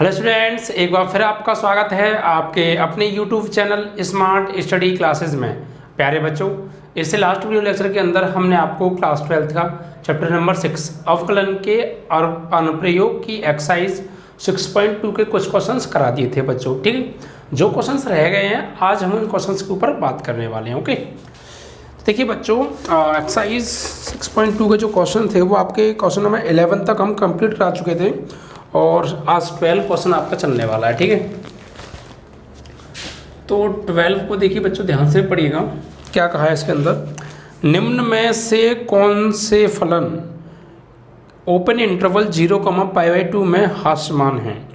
Hello students, एक बार फिर आपका स्वागत है आपके अपने YouTube channel smart study classes में। प्यारे बच्चों, इससे लास्ट वीडियो लेक्चर के अंदर हमने आपको क्लास 12 का चैप्टर नंबर 6 अवकलन के और अनुप्रयोग की एक्सरसाइज 6.2 के कुछ क्वेश्चंस करा दिए थे बच्चों। ठीक है, जो क्वेश्चंस रह गए हैं आज हम उन क्वेश्चंस के ऊपर बात करने वाले हैं। ओके, देखिए बच्चों, एक्सरसाइज 6.2 के जो क्वेश्चन थे वो आपके क्वेश्चन नंबर 11 तक हम कंप्लीट करा चुके थे और आज 12 क्वेश्चन आपका चलने वाला है। ठीक है, तो 12 को देखिए बच्चों, ध्यान से पढ़िएगा क्या कहा है इसके अंदर। निम्न में से कौन से फलन ओपन इंटरवल 0,π/2 में हास्यमान हैं।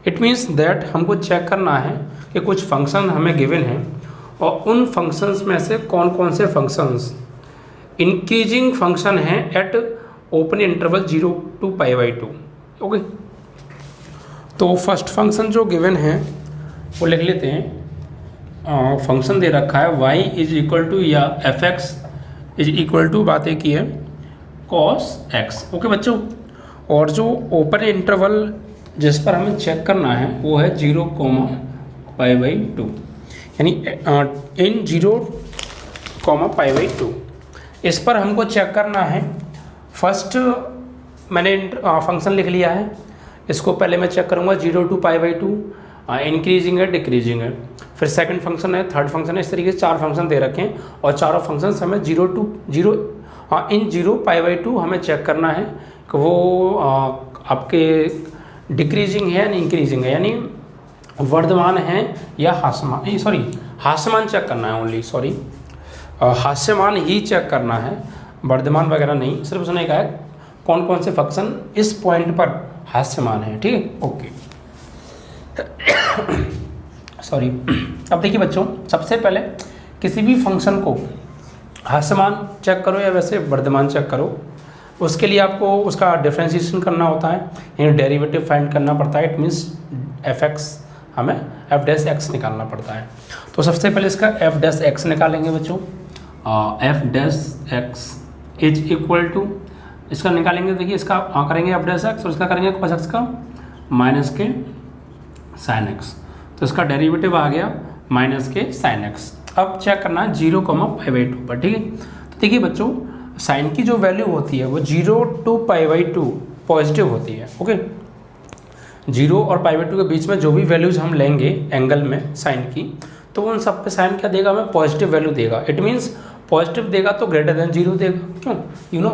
इट मीन्स दैट हमको चेक करना है कि कुछ फंक्शन हमें गिवन है और उन फंक्शंस में से कौन कौन से फंक्शंस इंक्रीजिंग फंक्शन हैं at open interval 0 to π/2। Okay, तो फर्स्ट फंक्शन जो गिवन है वो लिख लेते हैं। फंक्शन दे रखा है y इज इक्वल टू या f(x) इज इक्वल टू बात एक ही है cos x। ओके बच्चों, और जो ओपन इंटरवल जिस पर हमें चेक करना है वो है 0,π/2, यानी इन 0,π/2 इस पर हमको चेक करना है। फर्स्ट मैंने फंक्शन लिख लिया है, इसको पहले मैं चेक करूंगा 0 to π/2 इंक्रीजिंग है डिक्रीजिंग है। फिर सेकंड फंक्शन है, थर्ड फंक्शन है, इस तरीके से 4 फंक्शन दे रखे हैं और चारों फंक्शन हमें 0 to 0 इन 0π/2 हमें चेक करना है कि वो आपके डिक्रीजिंग है या इंक्रीजिंग है, यानी वर्धमान है या हास्यमान, सॉरी हास्यमान चेक करना है ओनली, सॉरी हास्यमान ही चेक करना है, वर्धमान वगैरह नहीं। सिर्फ उसने कहा है कौन कौन से फंक्शन इस पॉइंट पर हास्यमान है। ठीक है, ओके सॉरी। अब देखिए बच्चों, सबसे पहले किसी भी फंक्शन को हास्यमान चेक करो या वैसे वर्धमान चेक करो, उसके लिए आपको उसका डिफरेंशिएशन करना होता है, यानी डेरिवेटिव फाइंड करना पड़ता है। इट मीन्स f(x) हमें f'(x) निकालना पड़ता है। तो सबसे पहले इसका f'(x) निकालेंगे बच्चों। f'(x) इज इक्वल टू, इसका निकालेंगे, देखिए इसका करेंगे f'(x) और इसका करेंगे cos x का माइनस के sin x। तो इसका डेरिवेटिव आ गया माइनस के sin x। अब चेक करना है 0,π/2 पर। ठीक है, तो देखिए बच्चों, साइन की जो वैल्यू होती है वो 0 to π/2 पॉजिटिव होती है। ओके, 0 और π/2 के बीच में जो भी वैल्यूज हम लेंगे एंगल में साइन की, तो उन सब पे साइन क्या देगा, हमें पॉजिटिव वैल्यू देगा। इट मीन्स पॉजिटिव देगा तो ग्रेटर देन 0 देगा। क्यों, यू नो,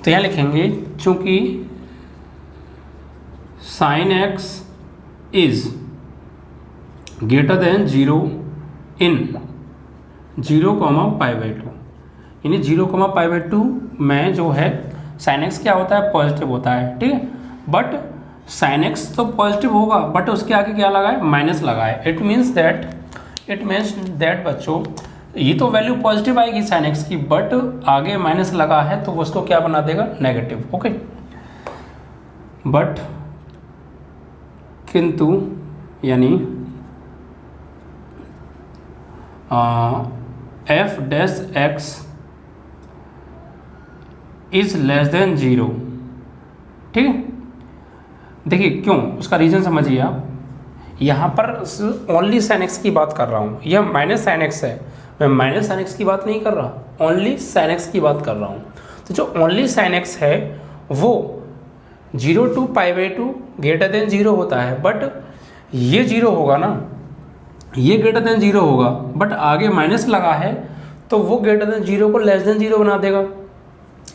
तो यहाँ लिखेंगे चूंकि sin x is greater than 0 in 0,π/2, यानी 0,π/2 में जो है sin x क्या होता है, पॉजिटिव होता है। ठीक है, बट sin x तो पॉजिटिव होगा बट उसके आगे क्या लगा है, माइनस लगा है। इट मीन्स दैट बच्चों, ये तो वैल्यू पॉजिटिव आएगी sin x की, बट आगे माइनस लगा है तो उसको क्या बना देगा, नेगेटिव। ओके, बट किंतु यानी f'(x) इज लेस देन 0। ठीक है, देखिए क्यों, उसका रीजन समझिए आप। यहाँ पर ओनली sin x की बात कर रहा हूँ, यह माइनस sin x है, मैं माइनस sin x की बात नहीं कर रहा, ओनली sin x की बात कर रहा हूँ। तो जो ओनली sin x है वो 0 to π/2 ग्रेटर देन 0 होता है, बट ये 0 होगा ना, ये ग्रेटर देन 0 होगा, बट आगे माइनस लगा है तो वो ग्रेटर देन 0 को लेस देन 0 बना देगा।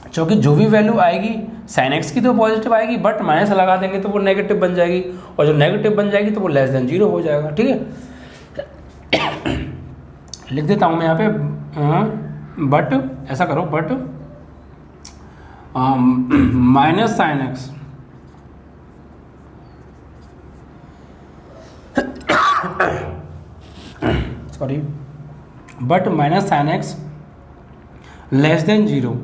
क्योंकि जो भी वैल्यू आएगी sin x की तो पॉजिटिव आएगी, बट माइनस लगा देंगे तो वो नेगेटिव बन जाएगी, और जो नेगेटिव बन जाएगी तो वो लेस देन 0 हो जाएगा। ठीक है, लिख देता हूँ मैं यहाँ पे, बट ऐसा करो, but minus sin x sorry, but minus sin x less than 0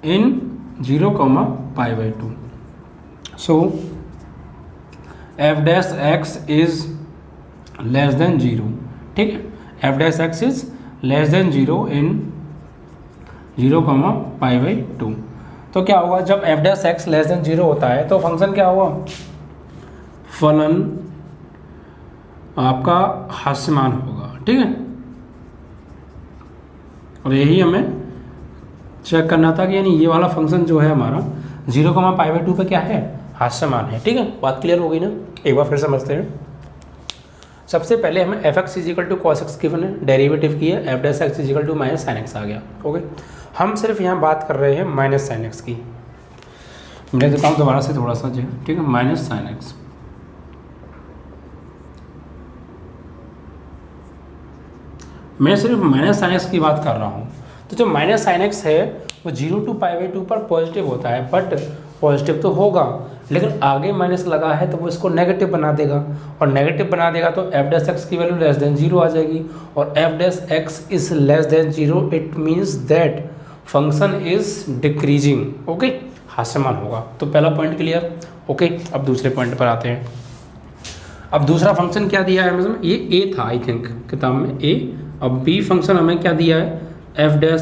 in 0,π/2। So f'(x) is less than 0। ठीक है, f'(x) is less than 0 in 0,π/2। तो क्या होगा, जब f'(x) लेस देन 0 होता है तो फंक्शन क्या हुआ, फलन आपका हास्यमान होगा, ठीक है। और यही हमें चेक करना था कि यानी ये वाला फंक्शन जो है हमारा 0,π/2 पे क्या है, हास्यमान है, ठीक है। बात क्लियर हो गई ना, एक बार फिर समझते हैं। सबसे पहले हमें f(x = cos x) गिवन है, डेरिवेटिव की है, f(x = -sin x) आ गया, ओके। हम सिर्फ यहाँ बात कर रहे हैं -sin x की। मैं देता हूँ दोबारा से थोड़ा सा जो, ठीक है, -sin x। मैं सिर्फ -sin x की बात कर रहा हूँ। तो जो -sin x है वो 0 to π/2 पर पॉजिटिव होता है, बट पॉजिटिव तो होगा लेकिन आगे माइनस लगा है तो वो इसको नेगेटिव बना देगा, और नेगेटिव बना देगा तो f(x) की वैल्यू <0 आ जाएगी, और f(x) is <0, it means that function is decreasing, okay, हास्यमान होगा। तो पहला पॉइंट क्लियर, ओके। अब दूसरे पॉइंट पर आते हैं। अब दूसरा फंक्शन क्या दिया है हमें, ये a था आई थिंक किताब में a। अब b फंक्शन हमें क्या दिया है, f(x)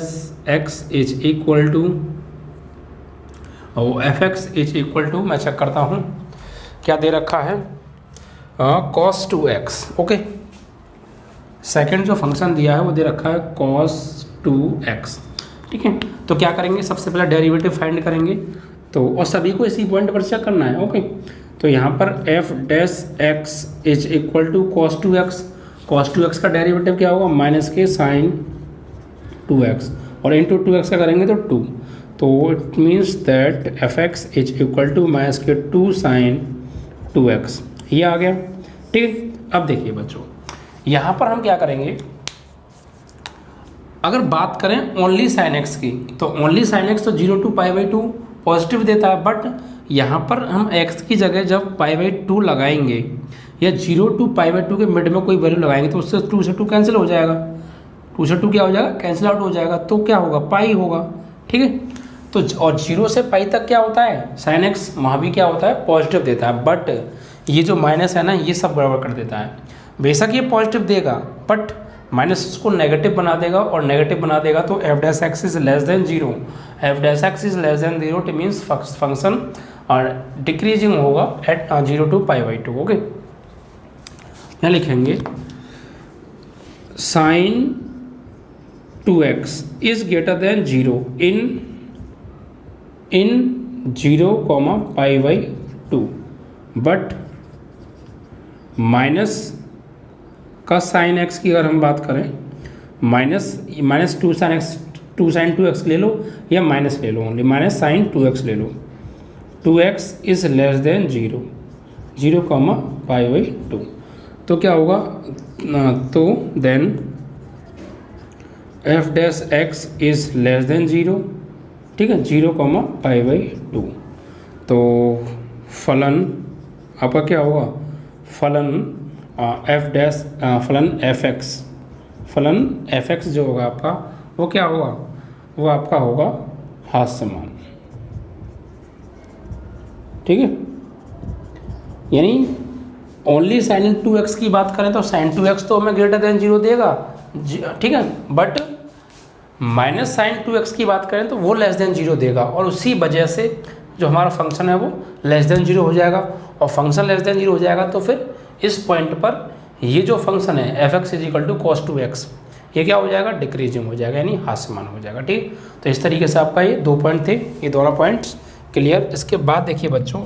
= और f(x) = मैं चेक करता हूँ क्या दे रखा है, cos 2x, ओके। सेकंड जो फंक्शन दिया है वो दे रखा है cos 2x, ठीक है। तो क्या करेंगे, सबसे पहले डेरिवेटिव फाइंड करेंगे, तो और सभी को इसी पॉइंट पर चेक करना है, ओके। तो यहाँ पर f(x) = cos 2x, cos 2x का डेरिवेटिव क्या होगा, -sin 2x, और इंटू 2x का करेंगे तो 2, तो it means that f(x) = -2 sin 2x, ये आ गया, ठीक। अब देखिए बच्चों, यहाँ पर हम क्या करेंगे, अगर बात करें ओनली sin x की, तो ओनली sin x तो 0 to π/2 पॉजिटिव देता है, बट यहाँ पर हम x की जगह जब π/2 लगाएंगे या 0 to π/2 के मिड में कोई वैल्यू लगाएंगे तो उससे 2 से 2 कैंसिल हो जाएगा, 2 से 2 क्या हो जाएगा, कैंसिल आउट हो जाएगा, तो क्या होगा, पाई होगा, ठीक है। तो और 0 से पाई तक क्या होता है, sin x वहाँ भी क्या होता है, पॉजिटिव देता है, बट ये जो माइनस है ना ये सब गड़बड़ कर देता है। बेशक ये पॉजिटिव देगा बट माइनस उसको नेगेटिव बना देगा, और नेगेटिव बना देगा तो f(x) is <0, f(x) is <0, it means function और डिक्रीजिंग होगा एट 0 to π/2, ओके। यहाँ लिखेंगे sin 2x is greater than 0 in 0, π/2, but minus का sin x की अगर हम बात करें, माइनस 2 sin 2x ले लो या माइनस ले लो, ओनली -sin 2x ले लो, 2x इज <0, 0, π/2, तो क्या होगा, तो देन f(x) इज <0, ठीक है, 0, π/2, तो फलन आपका क्या होगा, फलन फलन f(x) जो होगा आपका वो क्या होगा, वो आपका होगा हास्यमान, ठीक है। यानी ओनली sin 2x की बात करें तो sin 2x तो हमें <0 देगा, ठीक है, बट -sin 2x की बात करें तो वो <0 देगा, और उसी वजह से जो हमारा फंक्शन है वो <0 हो जाएगा, और फंक्शन <0 हो जाएगा तो फिर इस पॉइंट पर ये जो फंक्शन है f(x) = cos 2x ये क्या हो जाएगा, डिक्रीजिंग हो जाएगा, यानी हास्यमान हो जाएगा, ठीक। तो इस तरीके से आपका ये 2 पॉइंट थे, ये दोनों पॉइंट्स क्लियर। इसके बाद देखिए बच्चों,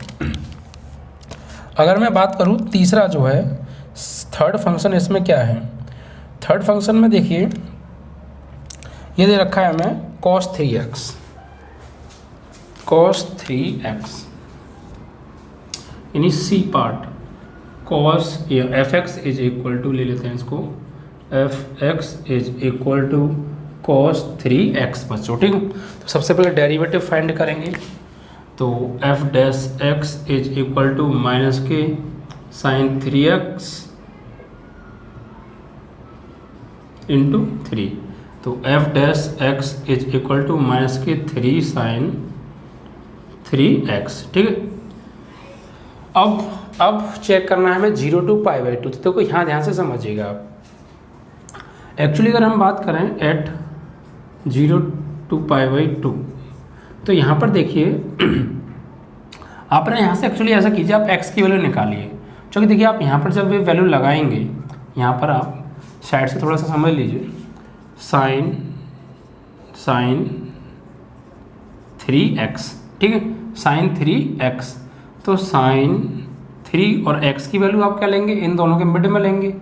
अगर मैं बात करूँ तीसरा जो है थर्ड फंक्शन, इसमें क्या है, थर्ड फंक्शन में देखिए ये दे रखा है हमें cos 3x, यानी सी पार्ट cos f(x) = ले लेते हैं इसको, f(x) = cos 3x बच्चों, ठीक है। तो सबसे पहले डेरिवेटिव फाइंड करेंगे, तो f(x) = -k sin 3x × 3, तो f(x) = -k 3 sin 3x, ठीक है। अब चेक करना है हमें 0 to π/2, तो देखो यहाँ ध्यान से समझिएगा आप, एक्चुअली अगर हम बात करें एट 0 to π/2, तो यहाँ पर देखिए आपने यहाँ से एक्चुअली ऐसा कीजिए, आप x की वैल्यू निकालिए, क्योंकि देखिए आप यहाँ पर जब ये वैल्यू लगाएंगे, यहाँ पर आप साइड से थोड़ा सा समझ लीजिए, साइन 3x, ठीक है, साइन 3x, तो साइन 3 और x की वैल्यू आप क्या लेंगे, इन दोनों के मिड में लेंगे,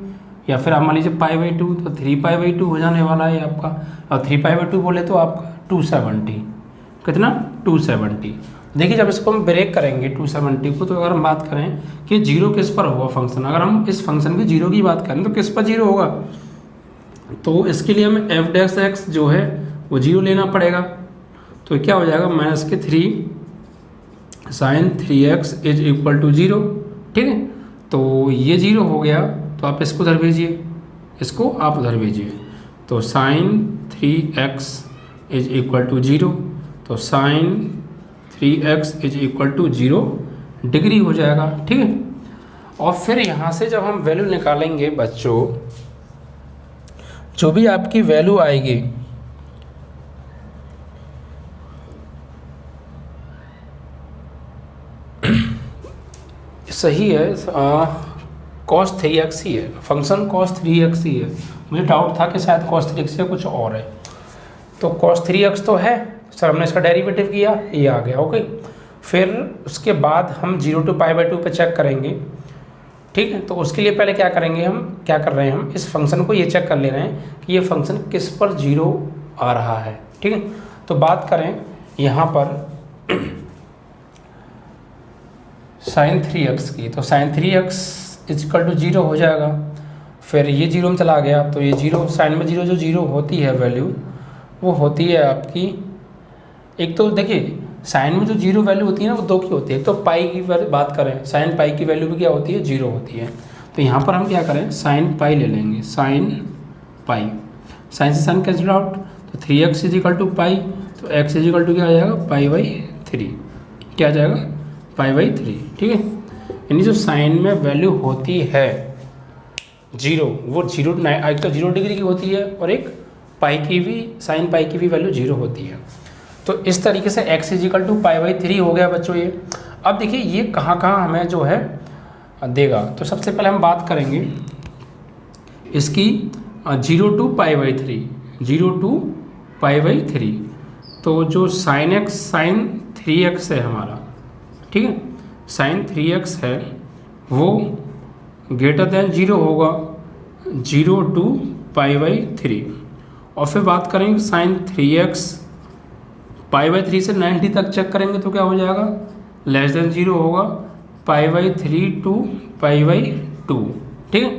या फिर आप मान लीजिए π/2, तो 3π/2 हो जाने वाला है आपका, और 3π/2 बोले तो आपका 270, कितना 270। देखिए जब इसको हम ब्रेक करेंगे 270 को, तो अगर हम बात करें कि जीरो किस पर होगा फंक्शन, अगर हम इस फंक्शन की जीरो की बात करें तो किस पर जीरो होगा, तो इसके लिए हमें f' जो है वो जीरो लेना पड़ेगा। तो क्या हो जाएगा, माइनस के 3 sign 3x is equal to 0, ठीक है। तो ये 0 हो गया, तो आप इसको उधर भेजिए, इसको आप उधर भेजिए, तो sine 3x is equal to 0, तो sine 3x is equal to 0 degree हो जाएगा, ठीक है। और फिर यहाँ से जब हम वैल्यू निकालेंगे बच्चों, जो भी आपकी वैल्यू आएगी, सही है, cos 3x ही है, फंक्शन cos 3x ही है। मुझे डाउट था कि शायद cos 3x या कुछ और है, तो cos 3x तो है सर, हमने इसका डेरिवेटिव किया, ये आ गया, ओके। फिर उसके बाद हम 0 to π/2 पे चेक करेंगे, ठीक है। तो उसके लिए पहले क्या करेंगे, हम क्या कर रहे हैं, हम इस फंक्शन को ये चेक कर ले रहे हैं कि ये फंक्शन किस पर 0 आ रहा है, ठीक है। तो बात करें यहाँ पर साइन 3x की, तो साइन 3x इक्वल टू 0 हो जाएगा। फिर ये 0 में चला गया, तो ये 0, साइन में 0 जो 0 होती है वैल्यू, वो होती है आपकी, एक तो देखिए साइन में जो 0 वैल्यू होती है ना, वो 2 की होती है। एक तो पाई की बात करें, साइन पाई की वैल्यू भी क्या होती है, 0 होती है। तो यहाँ पर हम क्या करें, साइन पाई ले लेंगे, साइन पाई, साइन से साइन कैंसिल आउट, तो 3x इज इक्वल टू पाई, तो x इज इक्वल टू क्या आ जाएगा, π/3, क्या आ जाएगा, π/3, ठीक है। यानी जो साइन में वैल्यू होती है 0, वो 0 एक तो 0 डिग्री की होती है, और एक पाई की भी, साइन पाई की भी वैल्यू 0 होती है। तो इस तरीके से x इज इक्वल टू π/3 हो गया बच्चों ये। अब देखिए ये कहाँ कहाँ हमें जो है देगा, तो सबसे पहले हम बात करेंगे इसकी 0 to π/3, 0 to π/3। तो जो साइन x, साइन 3x है हमारा, ठीक है, साइन 3x है वो ग्रेटर देन 0 होगा, 0 to π/3। और फिर बात करेंगे साइन 3x π/3 से 90 तक चेक करेंगे, तो क्या हो जाएगा, लेस देन 0 होगा, π/3 to π/2, ठीक है।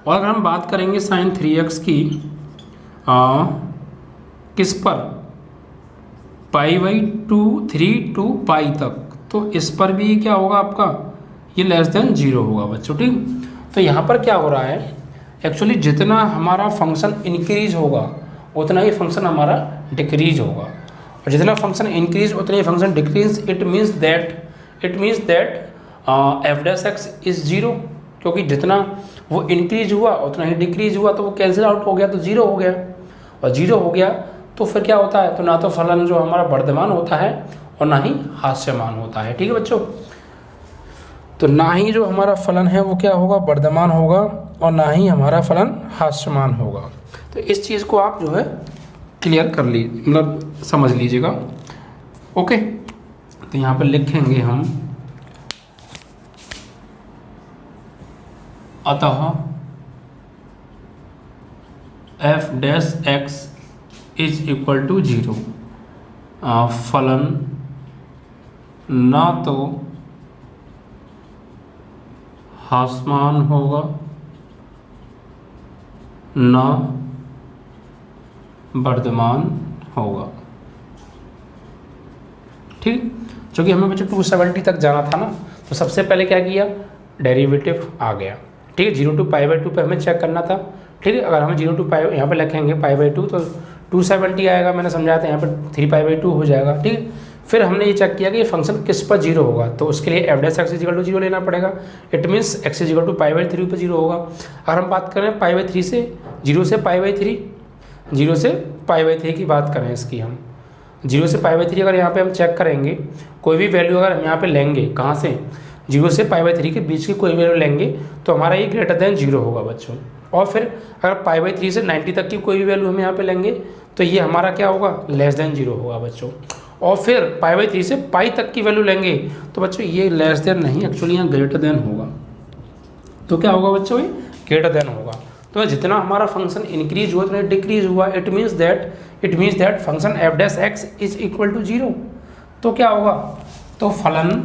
और अगर हम बात करेंगे साइन 3x की किस पर, π/2 3 to π तक, तो इस पर भी क्या होगा आपका, ये लेस देन 0 होगा बच्चों, ठीक। तो यहाँ पर क्या हो रहा है, एक्चुअली जितना हमारा फंक्शन इंक्रीज होगा उतना ही फंक्शन हमारा डिक्रीज होगा, और जितना फंक्शन इंक्रीज उतना ही function decrease. It means that f' is 0, क्योंकि जितना वो इंक्रीज हुआ उतना ही डिक्रीज हुआ, तो वो कैंसिल आउट हो गया, तो 0 हो गया, और 0 हो गया तो फिर क्या होता है, तो ना तो फलन जो हमारा वर्धमान होता है और ना ही हास्यमान होता है, ठीक है बच्चों। तो ना ही जो हमारा फलन है वो क्या होगा, वर्धमान होगा, और ना ही हमारा फलन हास्यमान होगा। तो इस चीज़ को आप जो है क्लियर कर लीजिए, मतलब समझ लीजिएगा, ओके। तो यहाँ पर लिखेंगे हम, अतः f' इज इक्वल टू 0, फलन ना तो हास्यमान होगा ना वर्धमान होगा, ठीक। क्योंकि हमें बच्चों 270 तक जाना था ना, तो सबसे पहले क्या किया, डेरिवेटिव आ गया, ठीक है। 0 to π/2 पे हमें चेक करना था, ठीक है। अगर हमें 0 to π यहाँ पे लिखेंगे π/2, तो 270 आएगा, मैंने समझाया था, यहाँ पर 3π/2 हो जाएगा, ठीक है। फिर हमने ये चेक किया कि ये फंक्शन किस पर 0 होगा, तो उसके लिए f' इज इक्वल टू 0 लेना पड़ेगा। It means x is equal to π/3 पर 0 होगा। अगर हम बात करें π/3 से 0 से π/3, 0 से π/3 की बात करें इसकी, हम 0 से π/3 अगर यहाँ पे हम चेक करेंगे, कोई भी वैल्यू अगर हम यहाँ पे लेंगे, कहाँ से, 0 से π/3 के बीच की कोई वैल्यू लेंगे तो हमारा ये ग्रेटर देन 0 होगा बच्चों। और फिर अगर π/3 से 90 तक की कोई भी वैल्यू हम यहाँ पे लेंगे तो ये हमारा क्या होगा, लेस देन 0 होगा बच्चों। और फिर π/3 से पाई तक की वैल्यू लेंगे तो बच्चों ये लेस देन नहीं, एक्चुअली यहाँ ग्रेटर देन होगा। तो क्या होगा बच्चों, ये ग्रेटर देन होगा। तो जितना हमारा फंक्शन इंक्रीज हुआ उतना डिक्रीज हुआ, it means that function F dash X is equal to 0। तो क्या होगा, तो फलन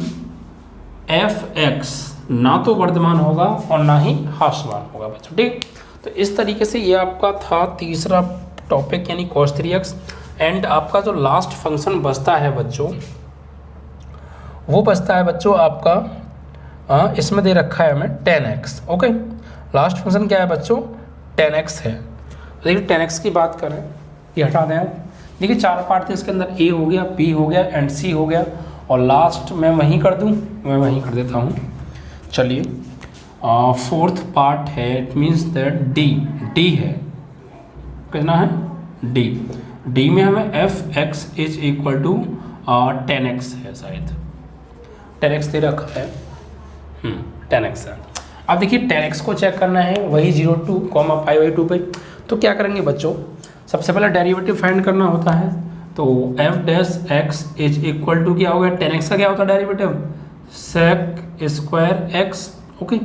एफ एक्स ना तो वर्धमान होगा और ना ही ह्रासमान होगा बच्चों, ठीक। तो इस तरीके से ये आपका था तीसरा टॉपिक यानी cos 3x। एंड आपका जो लास्ट फंक्शन बचता है बच्चों, वो बचता है बच्चों आपका इसमें दे रखा है हमें 10x। ओके, लास्ट फंक्शन क्या है बच्चों, 10x है। देखिए 10x की बात करें, ये हटा दें आप। देखिए 4 पार्ट थे इसके अंदर, a हो गया, b हो गया एंड c हो गया, और लास्ट मैं वहीं कर दूं, मैं वहीं कर देता हूँ। चलिए फोर्थ पार्ट है, इट मीन्स दैट डी है, कितना है डी में हमें F X is equal to 10x है, शायद 10x दे रखा है, 10x है। अब देखिए 10x को चेक करना है वही 0 π/2 पे। तो क्या करेंगे बच्चों, सबसे पहले डेरिवेटिव फाइंड करना होता है। तो F dash X is equal to क्या हो गया, 10x का क्या होता है derivative, sec square X. Okay,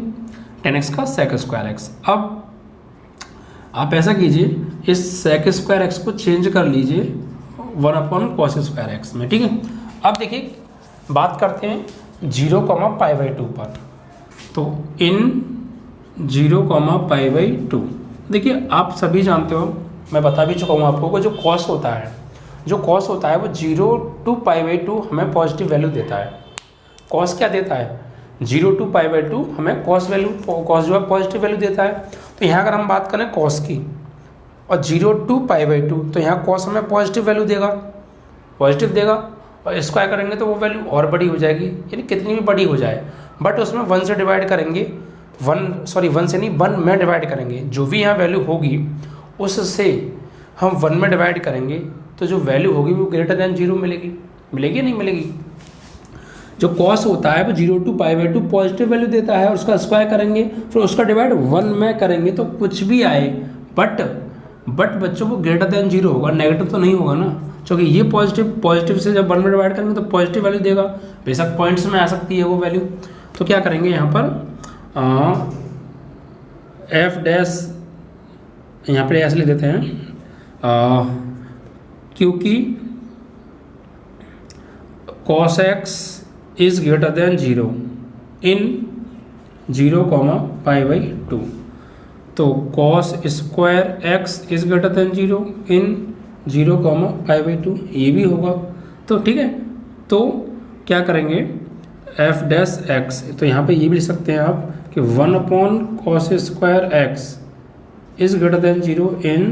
10x का सेक स्क्वायर एक्स। अब आप ऐसा कीजिए, इस सेक स्क्वायर एक्स को चेंज कर लीजिए 1/cos स्क्वायर एक्स में, ठीक है। अब देखिए बात करते हैं 0, π/2 पर। तो इन 0, π/2, देखिए आप सभी जानते हो, मैं बता भी चुका हूँ आपको को जो कॉस होता है वो 0 to π/2 हमें पॉजिटिव वैल्यू देता है। कॉस क्या देता है, 0 to π/2 हमें कॉस जो है पॉजिटिव वैल्यू देता है। तो यहाँ अगर हम बात करें कॉस की और 0 to π/2, तो यहाँ कॉस हमें पॉजिटिव वैल्यू पॉजिटिव देगा, और स्क्वायर करेंगे तो वो वैल्यू और बड़ी हो जाएगी, यानी कितनी भी बड़ी हो जाए, बट उसमें 1 से डिवाइड करेंगे, 1 से नहीं 1 में डिवाइड करेंगे। जो भी यहाँ वैल्यू होगी उससे हम 1 में डिवाइड करेंगे तो जो वैल्यू होगी वो ग्रेटर देन 0 मिलेगी नहीं मिलेगी। जो कॉस होता है वो 0 to π/2 पॉजिटिव वैल्यू देता है, और उसका स्क्वायर करेंगे फिर उसका डिवाइड 1 में करेंगे तो कुछ भी आए, बट बच्चों को ग्रेटर देन 0 होगा, नेगेटिव तो नहीं होगा ना, क्योंकि ये पॉजिटिव से जब 1 में डिवाइड करेंगे तो पॉजिटिव वैल्यू देगा, बेशक पॉइंट्स में आ सकती है वो वैल्यू। तो क्या करेंगे यहाँ पर एफ डैश, यहाँ पर ऐसे लिख देते हैं क्योंकि cos x is greater than 0 in 0, π/2। तो cos square x is greater than 0 in 0, π/2, ये भी होगा। तो ठीक है, तो क्या करेंगे एफ डैश एक्स, तो यहाँ पे ये भी लिख सकते हैं आप कि 1/cos square x is greater than 0 in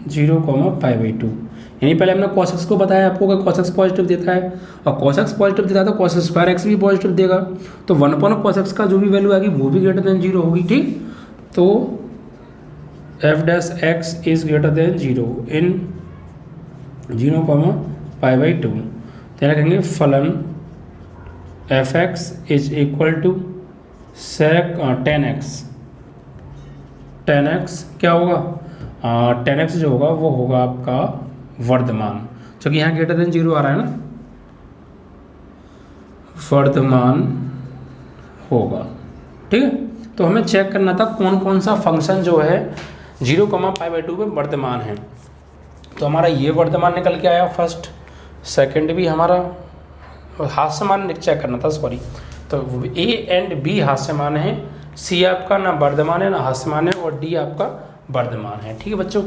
0, π/2। यानी पहले हमने cos x को बताया आपको कि cos x पॉजिटिव देता है, और cos x पॉजिटिव देता है तो cos स्क्वायर x भी पॉजिटिव देगा, तो 1/cos x का जो भी वैल्यू आएगी वो भी ग्रेटर देन 0 होगी, ठीक। तो F dash X is greater than 0 in 0, π/2। तो लिखेंगे फलन F X is equal to sec 10x क्या होगा, 10x जो होगा वो होगा आपका वर्धमान, क्योंकि यहाँ ग्रेटर देन 0 आ रहा है ना, वर्धमान होगा, ठीक है। तो हमें चेक करना था कौन कौन सा फंक्शन जो है 0, π/2 में वर्धमान है। तो हमारा ये वर्धमान निकल के आया फर्स्ट, सेकंड भी हमारा हास्यमान चेक करना था, सॉरी। तो ए एंड बी हास्यमान है, सी आपका ना वर्धमान है ना हास्यमान है, और डी आपका वर्धमान है, ठीक है बच्चों।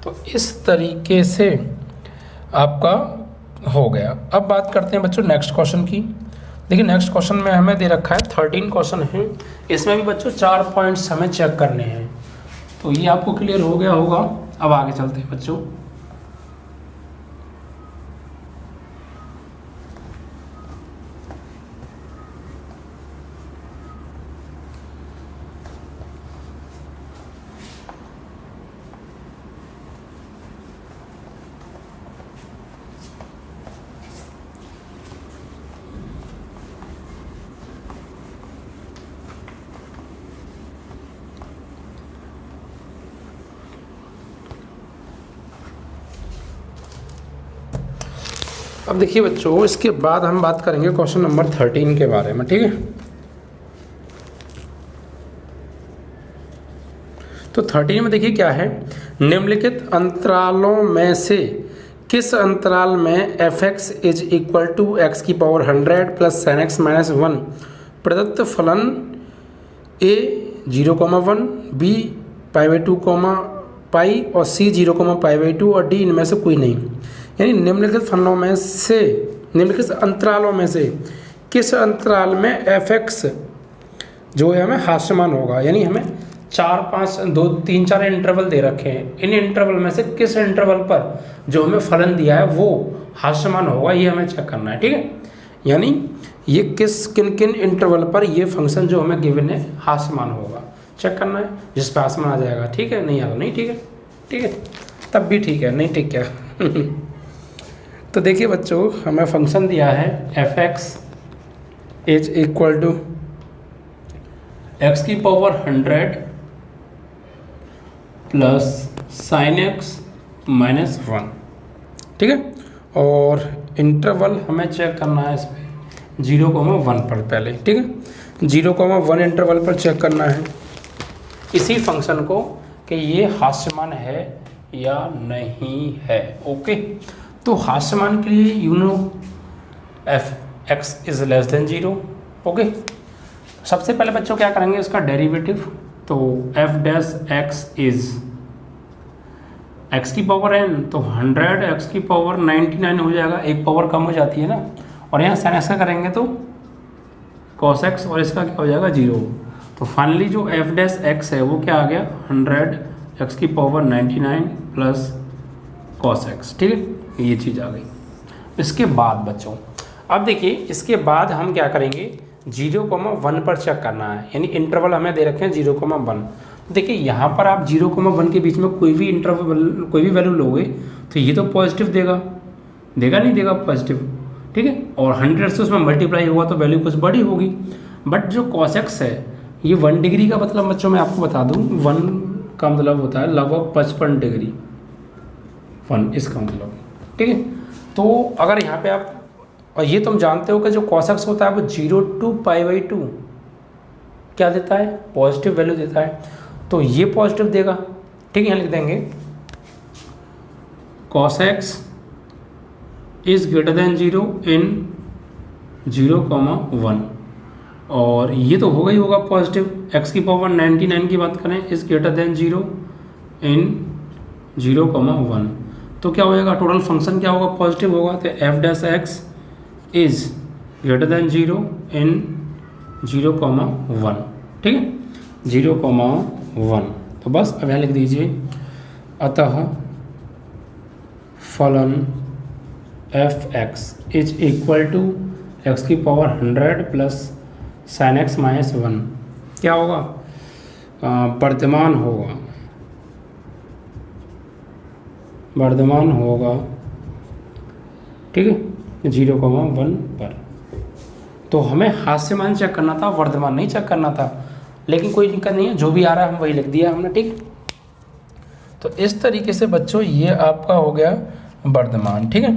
तो इस तरीके से आपका हो गया। अब बात करते हैं बच्चों नेक्स्ट क्वेश्चन की। देखिए नेक्स्ट क्वेश्चन में हमें दे रखा है 13 क्वेश्चन है, इसमें भी बच्चों 4 पॉइंट्स हमें चेक करने हैं। तो ये आपको क्लियर हो गया होगा। अब आगे चलते हैं बच्चों। अब देखिए बच्चों, इसके बाद हम बात करेंगे क्वेश्चन नंबर 13 के बारे में, ठीक है। तो 13 में देखिए क्या है, निम्नलिखित अंतरालों में से किस अंतराल में f(x) is equal to x की power 100 plus sin x minus 1 प्रदत्त फलन a 0,1, b π/2, पाई और c 0,π/2 और d इनमें से कोई नहीं। यानी निम्नलिखित फलनों में से, निम्नलिखित अंतरालों में से किस अंतराल में f(x) जो है हमें हास्यमान होगा। यानी हमें 4, 5, 2, 3, 4 इंटरवल दे रखे हैं, इन इंटरवल में से किस इंटरवल पर जो हमें फलन दिया है वो हास्यमान होगा, ये हमें चेक करना है, ठीक है। यानी ये किन किन इंटरवल पर ये फंक्शन जो हमें गिवन है हास्यमान होगा, चेक करना है। जिस पे हास्यमान आ जाएगा ठीक है, नहीं आएगा नहीं ठीक है, ठीक है तब भी ठीक है, नहीं ठीक है। तो देखिए बच्चों, हमें फंक्शन दिया है f(x) is equal to x की power 100 plus sin x minus 1, ठीक है। और इंटरवल हमें चेक करना है इस पर 0,1 पर पहले, ठीक है। 0,1 इंटरवल पर चेक करना है इसी फंक्शन को कि ये हास्यमान है या नहीं है, ओके। तो हास्यमान के लिए you know f(x) is less than 0, okay. सबसे पहले बच्चों क्या करेंगे, इसका डेरिवेटिव। तो f(x) इज x की पावर n, तो 100 x की पावर 99 हो जाएगा, एक पावर कम हो जाती है ना। और यहाँ sin x का करेंगे तो cos x और इसका क्या हो जाएगा 0। तो फाइनली जो f(x) है वो क्या आ गया 100 x की पावर 99 प्लस cos x, ठीक है, ये चीज़ आ गई। इसके बाद बच्चों अब देखिए, इसके बाद हम क्या करेंगे 0,1 पर चेक करना है। यानी इंटरवल हमें दे रखे हैं 0,1। देखिए यहाँ पर आप 0,1 के बीच में कोई भी इंटरवल, कोई भी वैल्यू लोगे तो ये तो पॉजिटिव देगा, नहीं देगा पॉजिटिव, ठीक है। और 100 से उसमें मल्टीप्लाई हुआ तो वैल्यू कुछ बड़ी होगी। बट जो cos x है ये 1 डिग्री का मतलब बच्चों मैं आपको बता दूँ, 1 का मतलब होता है लगभग 55 डिग्री, 1 इसका मतलब, ठीक है। तो अगर यहाँ पे आप, और ये तुम जानते हो कि जो cos x होता है वो 0 to π/2 क्या देता है, पॉजिटिव वैल्यू देता है, तो ये पॉजिटिव देगा, ठीक है। यहाँ लिख देंगे cos x is greater than 0 इन 0,1, और ये तो होगा ही होगा पॉजिटिव। x की पावर 99 की बात करें इज ग्रेटर देन 0 इन 0,1, तो क्या हो जाएगा, टोटल फंक्शन क्या होगा, पॉजिटिव होगा। तो f(x) इज ग्रेटर देन 0 इन 0,1, ठीक है, 0,1। तो बस अब यहाँ लिख दीजिए, अतः फलन f(x) is equal to x की power 100 plus sin x minus 1 क्या होगा, वर्धमान होगा, ठीक है, 0,1 पर। तो हमें हास्यमान चेक करना था, वर्धमान नहीं चेक करना था, लेकिन कोई दिक्कत नहीं है, जो भी आ रहा है हम वही लिख दिया हमने, ठीक। तो इस तरीके से बच्चों ये आपका हो गया वर्धमान, ठीक है।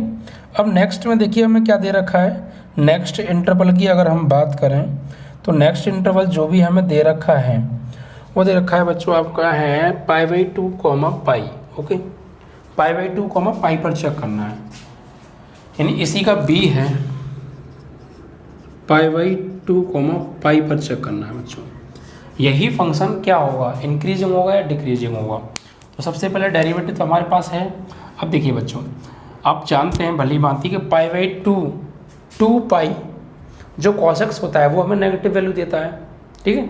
अब नेक्स्ट में देखिए हमें क्या दे रखा है, नेक्स्ट इंटरवल की अगर हम बात करें तो नेक्स्ट इंटरवल जो भी हमें दे रखा है वो दे रखा है बच्चों आपका है π/2, पाई, ओके, π/2, पाई पर चेक करना है। यानी इसी का b है π/2, पाई पर चेक करना है बच्चों। यही फंक्शन क्या होगा, इंक्रीजिंग होगा या डिक्रीजिंग होगा। तो सबसे पहले डेरिवेटिव तो हमारे पास है। अब देखिए बच्चों, आप जानते हैं भली भांति कि π/2 2 पाई जो cos x होता है वो हमें नेगेटिव वैल्यू देता है, ठीक है।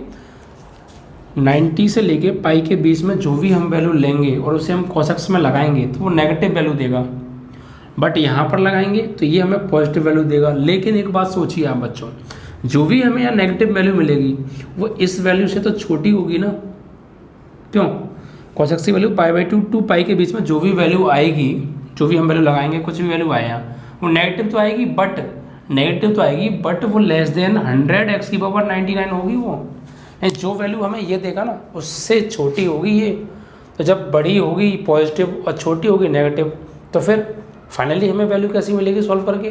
90 से लेके पाई के बीच में जो भी हम वैल्यू लेंगे और उसे हम cos x में लगाएंगे तो वो नेगेटिव वैल्यू देगा, बट यहाँ पर लगाएंगे तो ये हमें पॉजिटिव वैल्यू देगा। लेकिन एक बात सोचिए आप बच्चों, जो भी हमें यहाँ नेगेटिव वैल्यू मिलेगी वो इस वैल्यू से तो छोटी होगी ना, क्यों, cos x की वैल्यू π/2 2 पाई के बीच में जो भी वैल्यू आएगी, जो भी हम वैल्यू लगाएंगे, कुछ भी वैल्यू आए यहाँ वो नेगेटिव तो आएगी, बट वो लेस देन 100 x की पावर 99 होगी। वो जो वैल्यू हमें ये देगा ना उससे छोटी होगी ये। तो जब बड़ी होगी पॉजिटिव और छोटी होगी नेगेटिव, तो फिर फाइनली हमें वैल्यू कैसी मिलेगी सॉल्व करके,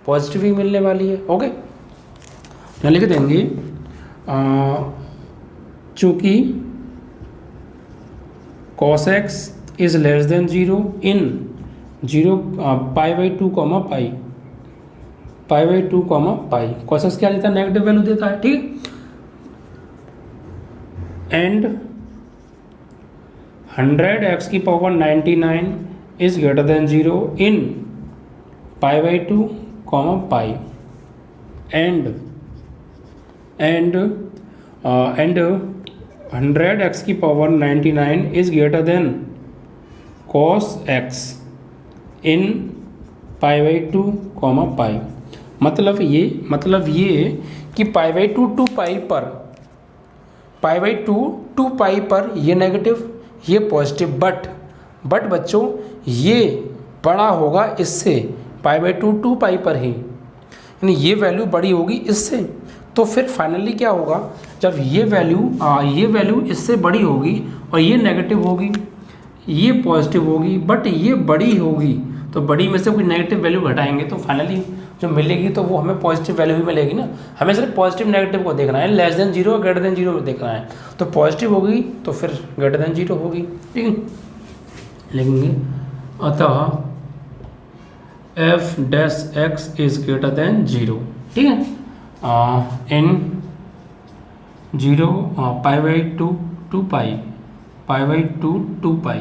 पॉजिटिव ही मिलने वाली है। ओके, यहाँ लिख देंगे चूँकि cos x is less than 0 in 0 π/2 pi, π/2 pi. cos x क्या देता है, नेगेटिव वैल्यू देता है, ठीक है। And 100x⁻99 is greater than 0 in π/2 pi. And 100x⁻99 is greater than cos x in π/2 pi. मतलब ये कि π/2 टू पाई पर, π/2 टू पाई पर ये नेगेटिव, ये पॉजिटिव, बट बच्चों ये बड़ा होगा इससे, π/2 टू पाई पर ही, यानी ये वैल्यू बड़ी होगी इससे। तो फिर फाइनली क्या होगा, जब ये वैल्यू इससे बड़ी होगी और ये नेगेटिव होगी, ये पॉजिटिव होगी, बट ये बड़ी होगी, तो बड़ी में से कोई नेगेटिव वैल्यू घटाएंगे तो फाइनली जो मिलेगी तो वो हमें पॉजिटिव वैल्यू भी मिलेगी ना। हमें सिर्फ पॉजिटिव नेगेटिव को देखना है, लेस देन 0 और ग्रेटर देन 0 में देखना है। तो पॉजिटिव होगी तो फिर ग्रेटर देन 0 होगी, ठीक है। लिखेंगे अतः f' इज ग्रेटर देन 0, ठीक है। इन 0 π/2 2 पाई, π/2 2 पाई।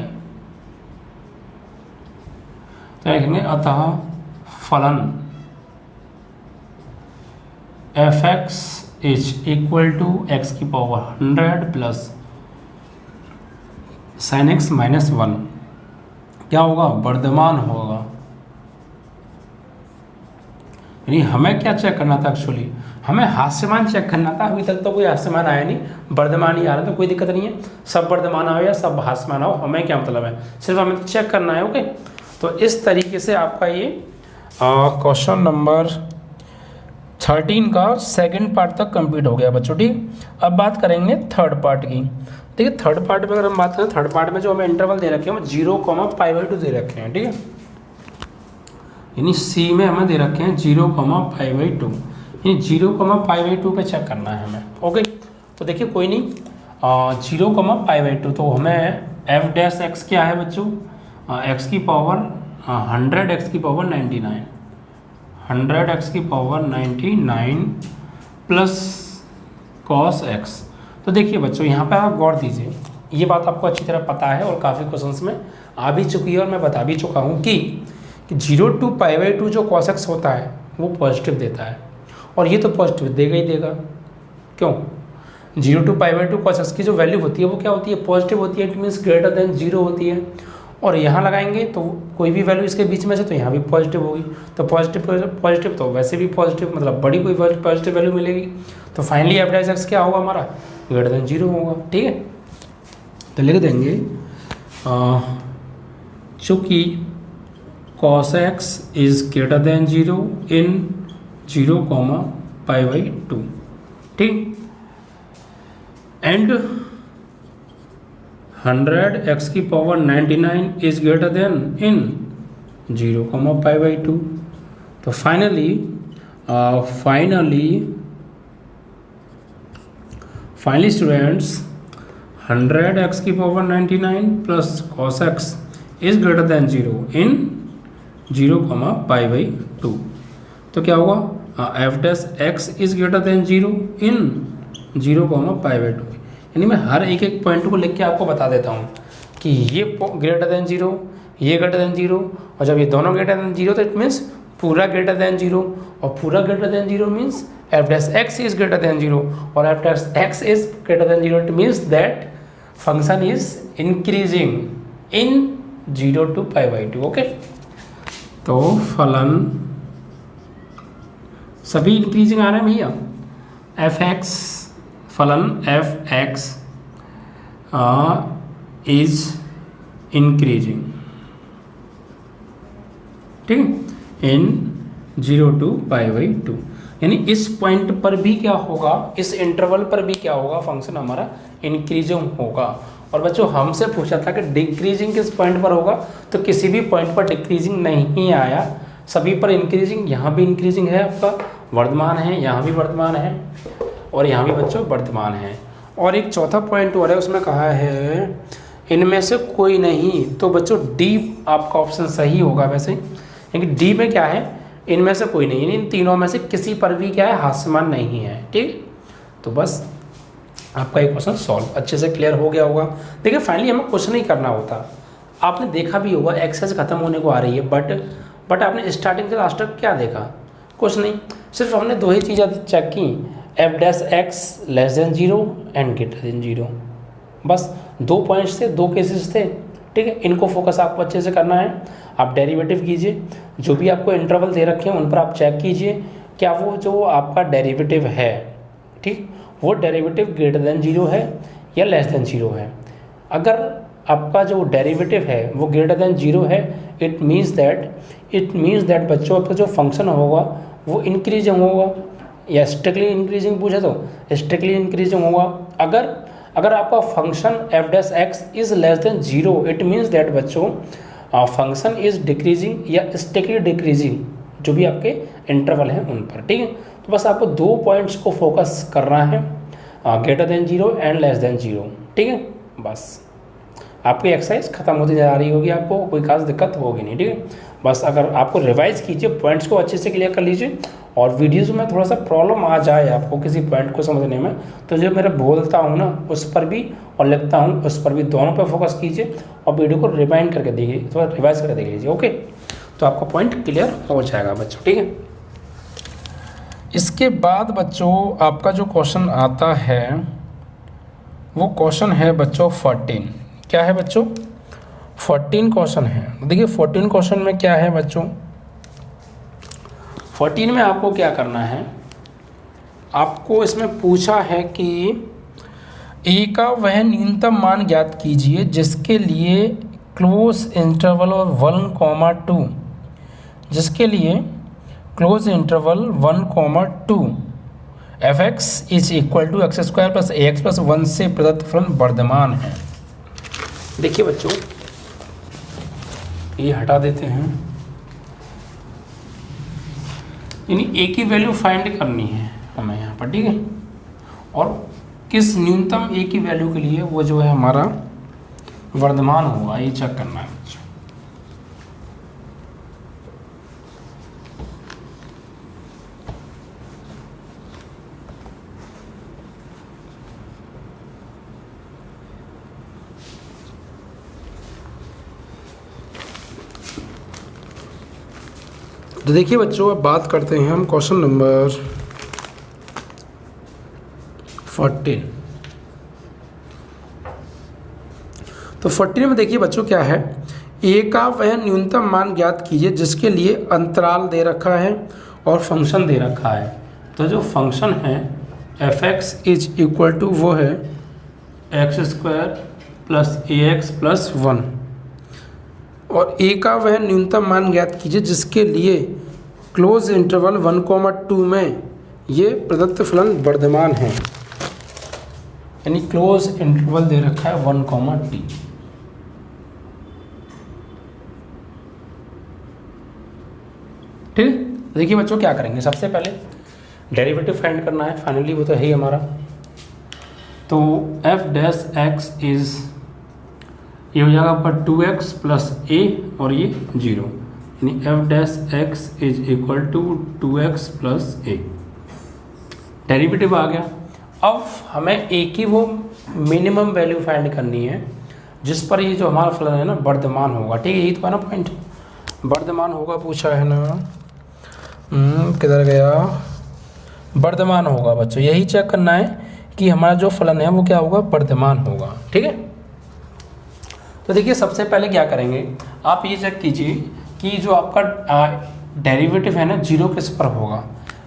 तो लिखेंगे अतः फलन f(x) is equal to x⁻100 plus sin x - 1 क्या होगा, वर्धमान होगा। यानी हमें क्या चेक करना था, एक्चुअली हमें हास्यमान चेक करना था। अभी तक तो कोई हास्यमान आया नहीं, वर्धमान ही आ रहा, तो कोई दिक्कत नहीं है, सब वर्धमान आओ या सब हास्यमान आओ, हमें क्या मतलब है, सिर्फ हमें तो चेक करना है। ओके, तो इस तरीके से आपका ये क्वेश्चन नंबर 13 का सेकंड पार्ट तक कंप्लीट हो गया बच्चों, ठीक। अब बात करेंगे थर्ड पार्ट की। देखिए थर्ड पार्ट में अगर हम बात करें, थर्ड पार्ट में जो हमें इंटरवल दे रखे हैं वो 0, π/2 दे रखे हैं, ठीक है। यानी सी में हमें दे रखे हैं 0, π/2, यानी 0, π/2 पे चेक करना है हमें। ओके, तो देखिए कोई नहीं, 0, π/2 तो हमें f' क्या है बच्चों, x⁻100 x⁻99 100 x⁻99 plus cos x। तो देखिए बच्चों यहाँ पे आप गौर दीजिए, ये बात आपको अच्छी तरह पता है और काफ़ी क्वेश्चंस में आ भी चुकी है और मैं बता भी चुका हूँ कि 0 to π/2 जो cos x होता है वो पॉजिटिव देता है, और ये तो पॉजिटिव देगा ही देगा। क्यों, 0 to π/2 cos x की जो वैल्यू होती है वो क्या होती है, पॉजिटिव होती है, इट मीन्स ग्रेटर देन 0 होती है। और यहाँ लगाएंगे तो कोई भी वैल्यू इसके बीच में से, तो यहाँ भी पॉजिटिव होगी, तो पॉजिटिव तो वैसे भी पॉजिटिव, मतलब बड़ी कोई पॉजिटिव वैल्यू मिलेगी। तो फाइनली f' क्या होगा हमारा, ग्रेटर देन 0 होगा, ठीक है। तो लिख देंगे चूँकि cos x is greater than 0 in 0, π/2, ठीक। And 100 x⁻99 is greater than in 0, π/2। तो finally students 100 x⁻99 plus cos x is greater than 0 in 0, π/2। तो क्या होगा, f' is greater than 0 in 0, π/2। यानी मैं हर एक पॉइंट को लिख के आपको बता देता हूँ कि ये ग्रेटर देन 0, ये ग्रेटर देन 0, और जब ये दोनों ग्रेटर देन 0 तो इट मीन्स पूरा ग्रेटर देन 0, और पूरा greater than 0 means f' is greater than 0, और f' is greater than 0 it means that function is increasing in 0 to π/2। Okay, तो फलन सभी इंक्रीजिंग आ रहे हैं भैया, फलन f(x) इज इंक्रीजिंग, ठीक, इन 0 to π/2। यानी इस पॉइंट पर भी क्या होगा, इस इंटरवल पर भी क्या होगा, फंक्शन हमारा इंक्रीजिंग होगा। और बच्चों हमसे पूछा था कि डिक्रीजिंग किस पॉइंट पर होगा, तो किसी भी पॉइंट पर डिक्रीजिंग नहीं आया, सभी पर इंक्रीजिंग। यहाँ भी इंक्रीजिंग है, आपका वर्धमान है, यहाँ भी वर्धमान है और यहाँ भी बच्चों वर्धमान है। और एक चौथा पॉइंट और है, उसमें कहा है इनमें से कोई नहीं। तो बच्चों डी आपका ऑप्शन सही होगा वैसे, लेकिन डी में क्या है, इनमें से कोई नहीं, इन तीनों में से किसी पर भी क्या है, हास्यमान नहीं है। ठीक, तो बस आपका एक क्वेश्चन सॉल्व अच्छे से क्लियर हो गया होगा। देखिए फाइनली हमें कुछ नहीं करना होता, आपने देखा भी होगा एक्सरसाइज खत्म होने को आ रही है, बट आपने स्टार्टिंग से लास्ट तक क्या देखा, कुछ नहीं। सिर्फ हमने दो ही चीज़ें चेक की, F dash x less than 0 and greater than 0, बस 2 पॉइंट्स थे, 2 केसेस थे। ठीक है, इनको फोकस आपको अच्छे से करना है। आप डेरिवेटिव कीजिए, जो भी आपको इंटरवल दे रखे हैं उन पर आप चेक कीजिए क्या वो जो आपका डेरिवेटिव है, ठीक, वो डेरिवेटिव ग्रेटर देन 0 है या लेस देन 0 है। अगर आपका जो डेरिवेटिव है वो ग्रेटर देन 0 है, इट मीन्स दैट बच्चों आपका जो फंक्शन होगा वो इंक्रीजिंग होगा, या स्ट्रिक्टली इंक्रीजिंग पूछे तो स्ट्रिक्टली इंक्रीजिंग होगा। अगर आपका function F dash X is less than 0, it means that बच्चों फंक्शन इज डिक्रीजिंग या स्ट्रिक्टली डिक्रीजिंग, जो भी आपके इंटरवल हैं उन पर। ठीक है, तो बस आपको 2 पॉइंट्स को फोकस करना है, greater than 0 and less than 0। ठीक है, बस आपकी एक्सरसाइज खत्म होती जा रही होगी, आपको कोई खास दिक्कत होगी नहीं। ठीक है, बस अगर आपको रिवाइज कीजिए, पॉइंट्स को अच्छे से क्लियर कर लीजिए, और वीडियोज़ में थोड़ा सा प्रॉब्लम आ जाए आपको किसी पॉइंट को समझने में, तो जो मैं बोलता हूँ ना उस पर भी और लिखता हूँ उस पर भी, दोनों पर फोकस कीजिए और वीडियो को रिवाइंड करके देखिए, थोड़ा रिवाइज करके देख लीजिए। ओके, तो आपका पॉइंट क्लियर हो जाएगा बच्चों। ठीक है, इसके बाद बच्चों आपका जो क्वेश्चन आता है वो क्वेश्चन है बच्चों 14। क्या है बच्चों, 14 क्वेश्चन है। देखिए 14 क्वेश्चन में क्या है बच्चों, 14 में आपको क्या करना है, आपको इसमें पूछा है कि ए का वह न्यूनतम मान ज्ञात कीजिए जिसके लिए क्लोज इंटरवल और 1,2, जिसके लिए close interval 1,2 F X is equal to X square plus A X plus 1 से प्रदत्त फलन वर्धमान है। देखिए बच्चों, ये हटा देते हैं, यानी ए की वैल्यू फाइंड करनी है हमें यहाँ पर। ठीक है, और किस न्यूनतम ए की वैल्यू के लिए वो जो है हमारा वर्धमान होगा, ये चेक करना है बच्चों। तो देखिए बच्चों, अब बात करते हैं हम क्वेश्चन नंबर 14। तो 14 में देखिए बच्चों क्या है, ए का वह न्यूनतम मान ज्ञात कीजिए जिसके लिए अंतराल दे रखा है और फंक्शन दे रखा है। तो जो फंक्शन है F X is equal to वो है X square plus A X plus 1, और ए का वह न्यूनतम मान ज्ञात कीजिए जिसके लिए क्लोज इंटरवल 1,2 में ये प्रदत्त फलन वर्धमान है, यानी क्लोज इंटरवल दे रखा है 1,t। ठीक, देखिए बच्चों क्या करेंगे, सबसे पहले डेरिवेटिव फाइंड करना है, फाइनली वो तो है ही हमारा। तो एफ डैश एक्स इज, ये हो जाएगा आपका 2x प्लस ए और ये 0, यानी F dash X is equal to 2x plus A. Derivative आ गया। अब हमें ए की वो मिनिमम वैल्यू फाइंड करनी है जिस पर ये जो हमारा फलन है ना वर्धमान होगा। ठीक है, यही तो है ना पॉइंट, वर्धमान होगा पूछा है ना, किधर गया, वर्धमान होगा बच्चों, यही चेक करना है कि हमारा जो फलन है वो क्या होगा, वर्धमान होगा। ठीक है, तो देखिए सबसे पहले क्या करेंगे, आप ये चेक कीजिए कि जो आपका डेरिवेटिव है ना 0 किस पर होगा,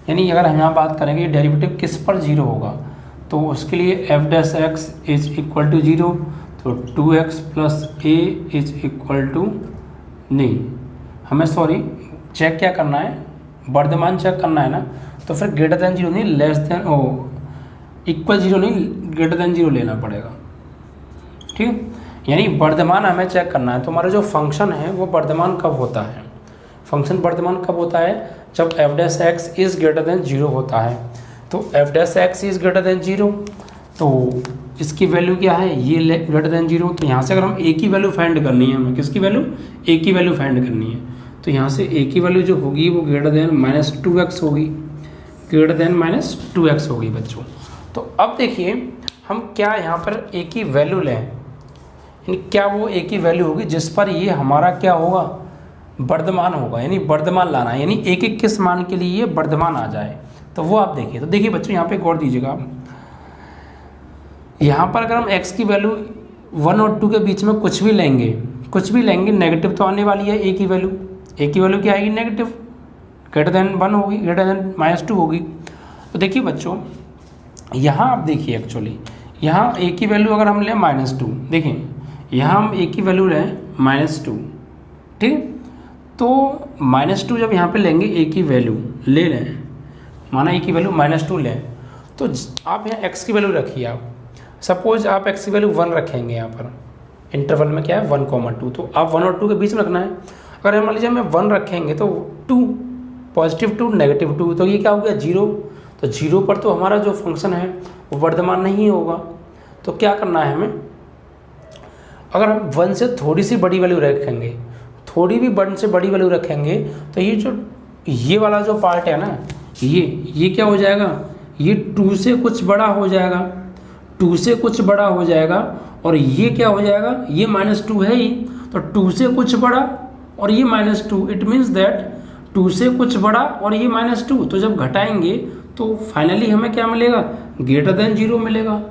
यानी अगर हम यहाँ बात करेंगे डेरिवेटिव किस पर 0 होगा, तो उसके लिए F dash X is equal to 0, तो 2x plus A is equal to, नहीं हमें सॉरी चेक क्या करना है, वर्धमान चेक करना है ना, तो फिर ग्रेटर देन 0 नहीं, लेस देन इक्वल 0 नहीं, ग्रेटर देन 0 लेना पड़ेगा। ठीक है, यानी वर्धमान हमें चेक करना है। तो हमारा जो फंक्शन है वो वर्धमान कब होता है, फंक्शन वर्धमान कब होता है, जब F dash x is greater than 0 होता है। तो F dash x is greater than 0, तो इसकी वैल्यू क्या है, ये ग्रेटर देन 0। तो यहाँ से अगर हम ए की वैल्यू फाइंड करनी है, हमें किसकी वैल्यू, ए की वैल्यू फाइंड करनी है, तो यहाँ से ए की वैल्यू जो होगी वो ग्रेटर देन -2x होगी, ग्रेटर देन -2x होगी बच्चों। तो अब देखिए हम क्या यहाँ पर ए की वैल्यू लें, यानी क्या वो ए की वैल्यू होगी जिस पर ये हमारा क्या होगा, वर्धमान होगा, यानी वर्धमान लाना है, यानी एक एक किस मान के लिए ये वर्धमान आ जाए, तो वो आप देखिए। तो देखिए बच्चों यहाँ पे गौर दीजिएगा आप, यहाँ पर अगर हम x की वैल्यू 1 और 2 के बीच में कुछ भी लेंगे नेगेटिव तो आने वाली है। ए की वैल्यू क्या आएगी, नेगेटिव, ग्रेटर देन 1 होगी, ग्रेटर देन -2 होगी। तो देखिए बच्चों यहाँ आप देखिए, एक्चुअली यहाँ ए की वैल्यू अगर हम लें -2, देखिए यहाँ हम ए की वैल्यू लें -2, ठीक। तो -2 जब यहाँ पे लेंगे ए की वैल्यू ले लें, माना ए की वैल्यू -2 लें, तो आप यहाँ x की वैल्यू रखिए। आप सपोज आप x की वैल्यू 1 रखेंगे, यहाँ पर इंटरवल में क्या है 1,2, तो आप 1 और 2 के बीच में रखना है। अगर मान लीजिए हमें 1 रखेंगे तो 2, +2 -2, तो ये क्या हो गया 0। तो 0 पर तो हमारा जो फंक्शन है वो वर्धमान नहीं होगा। तो क्या करना है हमें, अगर हम 1 से थोड़ी सी बड़ी वैल्यू रखेंगे, थोड़ी भी 1 से बड़ी वैल्यू रखेंगे, तो ये वाला जो पार्ट है ना, ये क्या हो जाएगा, ये 2 से कुछ बड़ा हो जाएगा, 2 से कुछ बड़ा हो जाएगा, और ये क्या हो जाएगा, ये -2 है ही, तो 2 से कुछ बड़ा और ये -2, इट मीन्स दैट 2 से कुछ बड़ा और ये -2, तो जब घटाएंगे तो फाइनली हमें क्या मिलेगा, ग्रेटर देन 0 मिलेगा।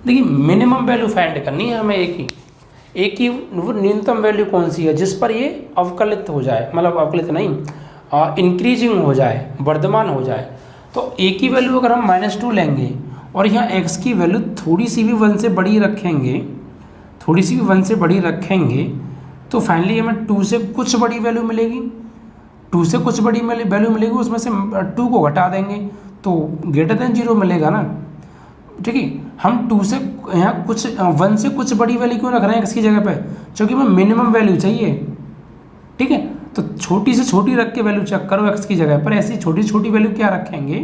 देखिए मिनिमम वैल्यू फाइंड करनी है हमें ए की वो न्यूनतम वैल्यू कौन सी है जिस पर ये अवकलित हो जाए, मतलब अवकलित नहीं, इंक्रीजिंग हो जाए, वर्धमान हो जाए। तो ए की वैल्यू अगर हम -2 लेंगे और यहाँ x की वैल्यू थोड़ी सी भी 1 से बड़ी रखेंगे, तो फाइनली हमें 2 से कुछ बड़ी वैल्यू मिलेगी, 2 से कुछ बड़ी वैल्यू मिलेगी, उसमें से 2 को घटा देंगे तो ग्रेटर देन 0 मिलेगा ना, ठीक है। हम 2 से यहाँ कुछ 1 से कुछ बड़ी वैल्यू क्यों रख रहे हैं x की जगह पे, क्योंकि हमें मिनिमम वैल्यू चाहिए, ठीक है। तो छोटी से छोटी रख के वैल्यू चेक करो x की जगह पर, ऐसी छोटी छोटी वैल्यू क्या रखेंगे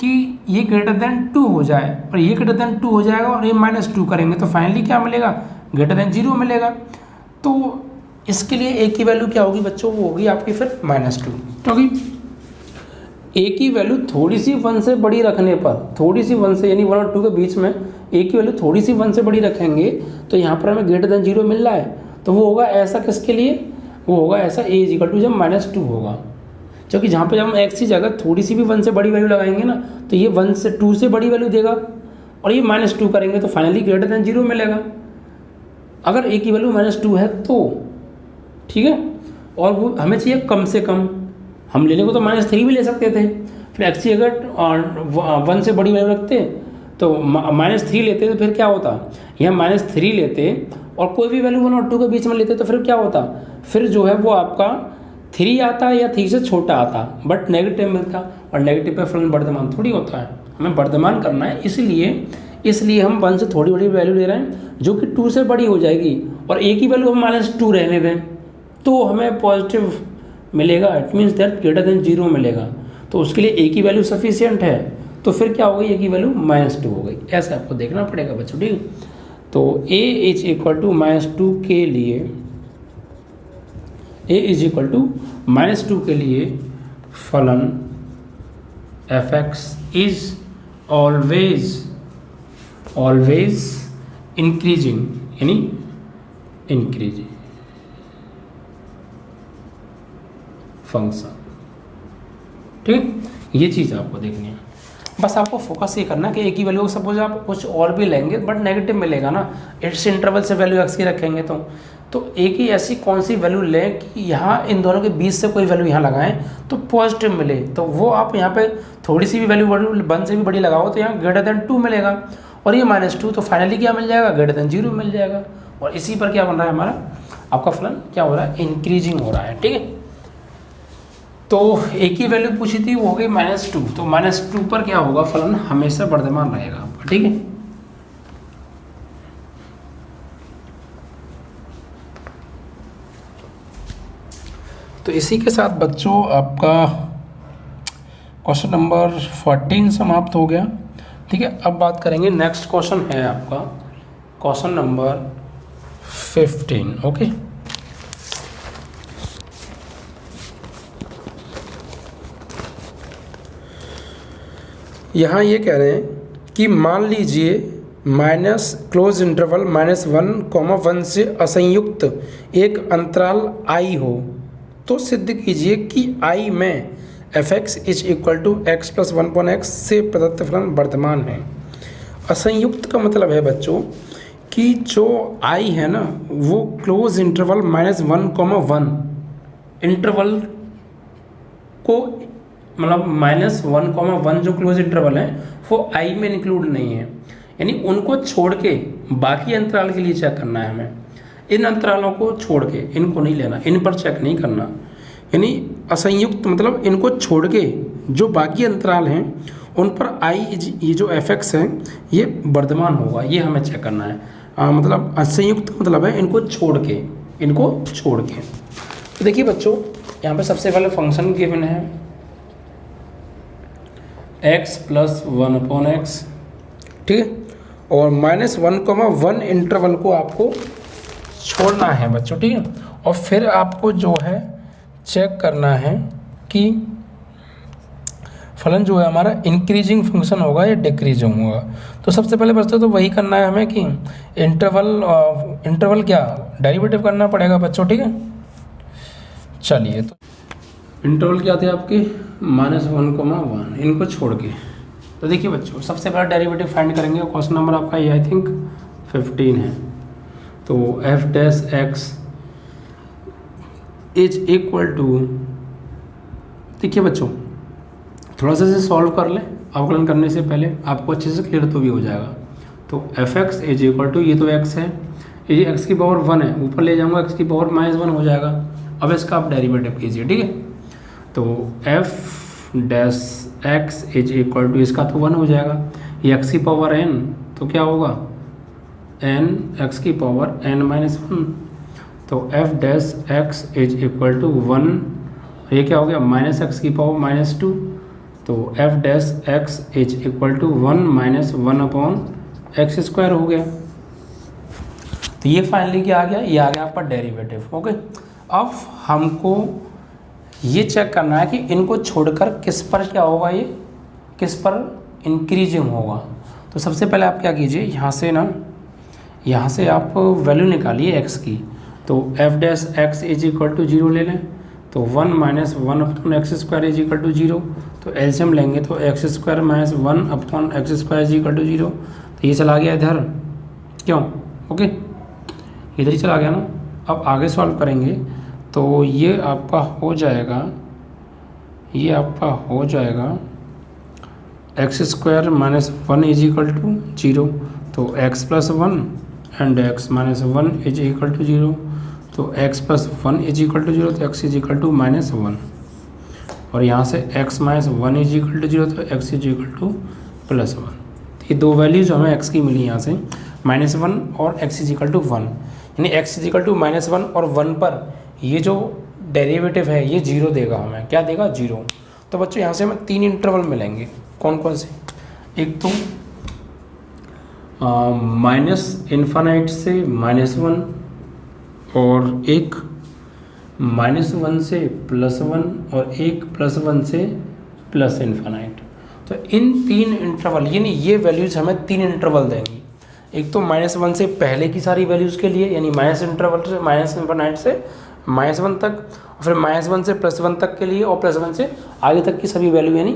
कि ये ग्रेटर देन 2 हो जाए, और ये ग्रेटर देन 2 हो जाएगा, और ये -2 करेंगे तो फाइनली क्या मिलेगा, ग्रेटर देन 0 मिलेगा। तो इसके लिए ए की वैल्यू क्या होगी बच्चों, वो होगी आपकी फिर -2, क्योंकि ए की वैल्यू थोड़ी सी 1 से बड़ी रखने पर, थोड़ी सी 1 से यानी 1 और 2 के बीच में ए की वैल्यू थोड़ी सी 1 से बड़ी रखेंगे, तो यहाँ पर हमें ग्रेटर देन 0 मिल रहा है, तो वो होगा ऐसा किसके लिए, वो होगा ऐसा a = जब -2 होगा, क्योंकि जहाँ पे जब हम x की जगह थोड़ी सी भी 1 से बड़ी वैल्यू लगाएंगे ना, तो ये 1 से 2 से बड़ी वैल्यू देगा, और ये -2 करेंगे तो फाइनली ग्रेटर देन 0 मिलेगा, अगर a की वैल्यू -2 है तो, ठीक है। और वो हमें चाहिए कम से कम, हम लेने को तो -3 भी ले सकते थे, फिर x की अगर 1 से बड़ी वैल्यू रखते तो -3 लेते, तो फिर क्या होता, यहाँ -3 लेते और कोई भी वैल्यू 1 और 2 के बीच में लेते, तो फिर क्या होता, फिर जो है वो आपका 3 आता या 3 से छोटा आता, बट नेगेटिव मिलता, और नेगेटिव पे फलन वर्धमान थोड़ी होता है, हमें वर्धमान करना है, इसलिए हम 1 से थोड़ी बड़ी वैल्यू ले रहे हैं जो कि 2 से बड़ी हो जाएगी, और a की वैल्यू हम -2 रहने दें तो हमें पॉजिटिव मिलेगा, it means that greater than 0 मिलेगा। तो उसके लिए a की वैल्यू सफिशिएंट है, तो फिर क्या हो गई, a की वैल्यू -2 हो गई, ऐसा आपको देखना पड़ेगा बच्चों, ठीक। तो a = -2 के लिए, -2 के लिए फलन f(x) इज ऑलवेज इंक्रीजिंग, यानी इंक्रीजिंग फंक्शन, ठीक। ये चीज़ आपको देखनी है, बस आपको फोकस ये करना कि ए की वैल्यू सपोज आप कुछ और भी लेंगे बट नेगेटिव मिलेगा ना, इस इंटरवल से वैल्यू एक्स की रखेंगे तो ए की ऐसी कौन सी वैल्यू लें कि यहाँ इन दोनों के बीच से कोई वैल्यू यहाँ लगाएं तो पॉजिटिव मिले, तो वो आप यहाँ पे थोड़ी सी भी वैल्यू 1 से भी बड़ी लगाओ तो यहाँ ग्रेटर देन 2 मिलेगा, और ये -2, तो फाइनली क्या मिल जाएगा, ग्रेटर देन 0 मिल जाएगा, और इसी पर क्या बन रहा है हमारा, आपका फलन क्या हो रहा है, इंक्रीजिंग हो रहा है, ठीक है। तो ए की वैल्यू पूछी थी, वो हो गई -2, तो -2 पर क्या होगा, फलन हमेशा वर्धमान रहेगा आपका, ठीक है। तो इसी के साथ बच्चों आपका क्वेश्चन नंबर 14 समाप्त हो गया। ठीक है, अब बात करेंगे नेक्स्ट क्वेश्चन है आपका क्वेश्चन नंबर 15। ओके, यहाँ ये कह रहे हैं कि मान लीजिए माइनस क्लोज इंटरवल -1, 1 से असंयुक्त एक अंतराल i हो, तो सिद्ध कीजिए कि i में f(x) = x + 1/x से प्रदत्त फलन वर्तमान है। असंयुक्त का मतलब है बच्चों कि जो i है ना वो क्लोज इंटरवल -1, 1 इंटरवल को मतलब -1, 1 जो क्लोज इंटरवल है वो i में इंक्लूड नहीं है, यानी उनको छोड़ के बाकी अंतराल के लिए चेक करना है हमें। इन अंतरालों को छोड़ के, इनको नहीं लेना, इन पर चेक नहीं करना। यानी असंयुक्त मतलब इनको छोड़ के जो बाकी अंतराल हैं उन पर ये जो f(x) है ये वर्तमान होगा, ये हमें चेक करना है। मतलब असंयुक्त मतलब है इनको छोड़ के। तो देखिए बच्चों, यहाँ पे सबसे पहले फंक्शन गिवन है x + 1/x, ठीक है, और -1, 1 इंटरवल को आपको छोड़ना है बच्चों, ठीक है। और फिर आपको जो है चेक करना है कि फलन जो है हमारा इंक्रीजिंग फंक्शन होगा या डिक्रीजिंग होगा। तो सबसे पहले बच्चों तो वही करना है हमें कि इंटरवल क्या डेरिवेटिव करना पड़ेगा बच्चों, ठीक है। चलिए, तो इंटरवल क्या थे आपके -1, 1 इनको छोड़ के। तो देखिए बच्चों, सबसे पहले डेरिवेटिव फाइंड करेंगे। क्वेश्चन नंबर आपका ये आई थिंक 15 है। तो f(x) = देखिए बच्चों, थोड़ा सा इसे सॉल्व कर लें, अवकलन करने से पहले आपको अच्छे से क्लियर तो भी हो जाएगा। तो f(x) = ये तो x है, ये x की पावर 1 है, ऊपर ले जाऊंगा x की पावर -1 हो जाएगा। अब इसका आप डेरिवेटिव कीजिए, ठीक है। तो f(x) = इसका तो 1 हो जाएगा, ये x की पावर n, तो क्या होगा n x की पावर n-1। तो f(x) = 1, ये क्या हो गया -x की पावर -2। तो f(x) = 1 - 1/x² हो गया। तो ये फाइनली क्या आ गया, ये आ गया आपका डेरिवेटिव। ओके, अब हमको ये चेक करना है कि इनको छोड़कर किस पर क्या होगा, ये किस पर इंक्रीजिंग होगा। तो सबसे पहले आप क्या कीजिए, यहाँ से आप वैल्यू निकालिए x की। तो f(x) = 0 ले लें, तो 1 - 1/x² = 0। तो एलसीएम लेंगे तो x² - 1/x² = 0। तो ये चला गया इधर, क्यों, ओके, इधर ही चला गया ना। अब आगे सॉल्व करेंगे तो ये आपका हो जाएगा x² - 1 = 0। तो x + 1 and x - 1 = 0। तो x + 1 = 0, तो x = -1, और यहाँ से x - 1 = 0, तो x = +1। ये दो वैल्यूज हमें x की मिली यहाँ से, -1 और x = 1, यानी x = -1 और 1 पर ये जो डेरिवेटिव है ये 0 देगा हमें, क्या देगा, 0। तो बच्चों यहाँ से हमें 3 इंटरवल मिलेंगे, कौन कौन से, एक तो -∞ से -1, और एक -1 से +1, और एक +1 से +∞। तो इन 3 इंटरवल, यानी ये वैल्यूज हमें 3 इंटरवल देंगी। एक तो -1 से पहले की सारी वैल्यूज़ के लिए, यानी -इंटरवल से -∞ से -1 तक, और फिर -1 से +1 तक के लिए, और +1 से आगे तक की सभी वैल्यू, यानी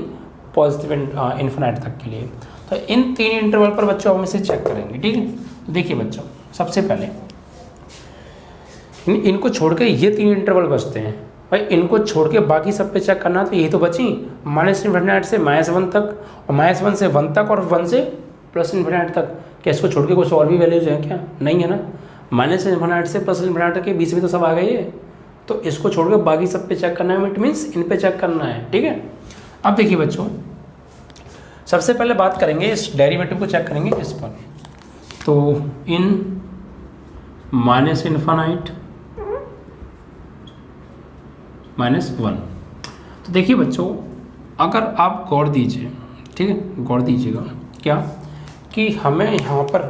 पॉजिटिव इन्फिनिट तक के लिए। तो इन 3 इंटरवल पर बच्चों हम इसे चेक करेंगे, ठीक है। तो देखिए बच्चों, सबसे पहले इनको छोड़ के ये 3 इंटरवल बचते हैं भाई, इनको छोड़ के बाकी सब पे चेक करना। तो ये तो बची -∞ से -1 तक, और -1 से 1 तक, और 1 से +∞ तक। क्या इसको छोड़ के कुछ और भी वैल्यूज हैं क्या, नहीं है ना। -∞ से +∞ तक के बीच में तो सब आ गई है, तो इसको छोड़ के बाकी सब पे चेक करना है, इट मीन्स इन पे चेक करना है, ठीक है। अब देखिए बच्चों, सबसे पहले बात करेंगे इस डेरिवेटिव को चेक करेंगे इस पर। तो इन -∞ -1। तो देखिए बच्चों, अगर आप गौर दीजिए, ठीक है, गौर दीजिएगा क्या कि हमें यहाँ पर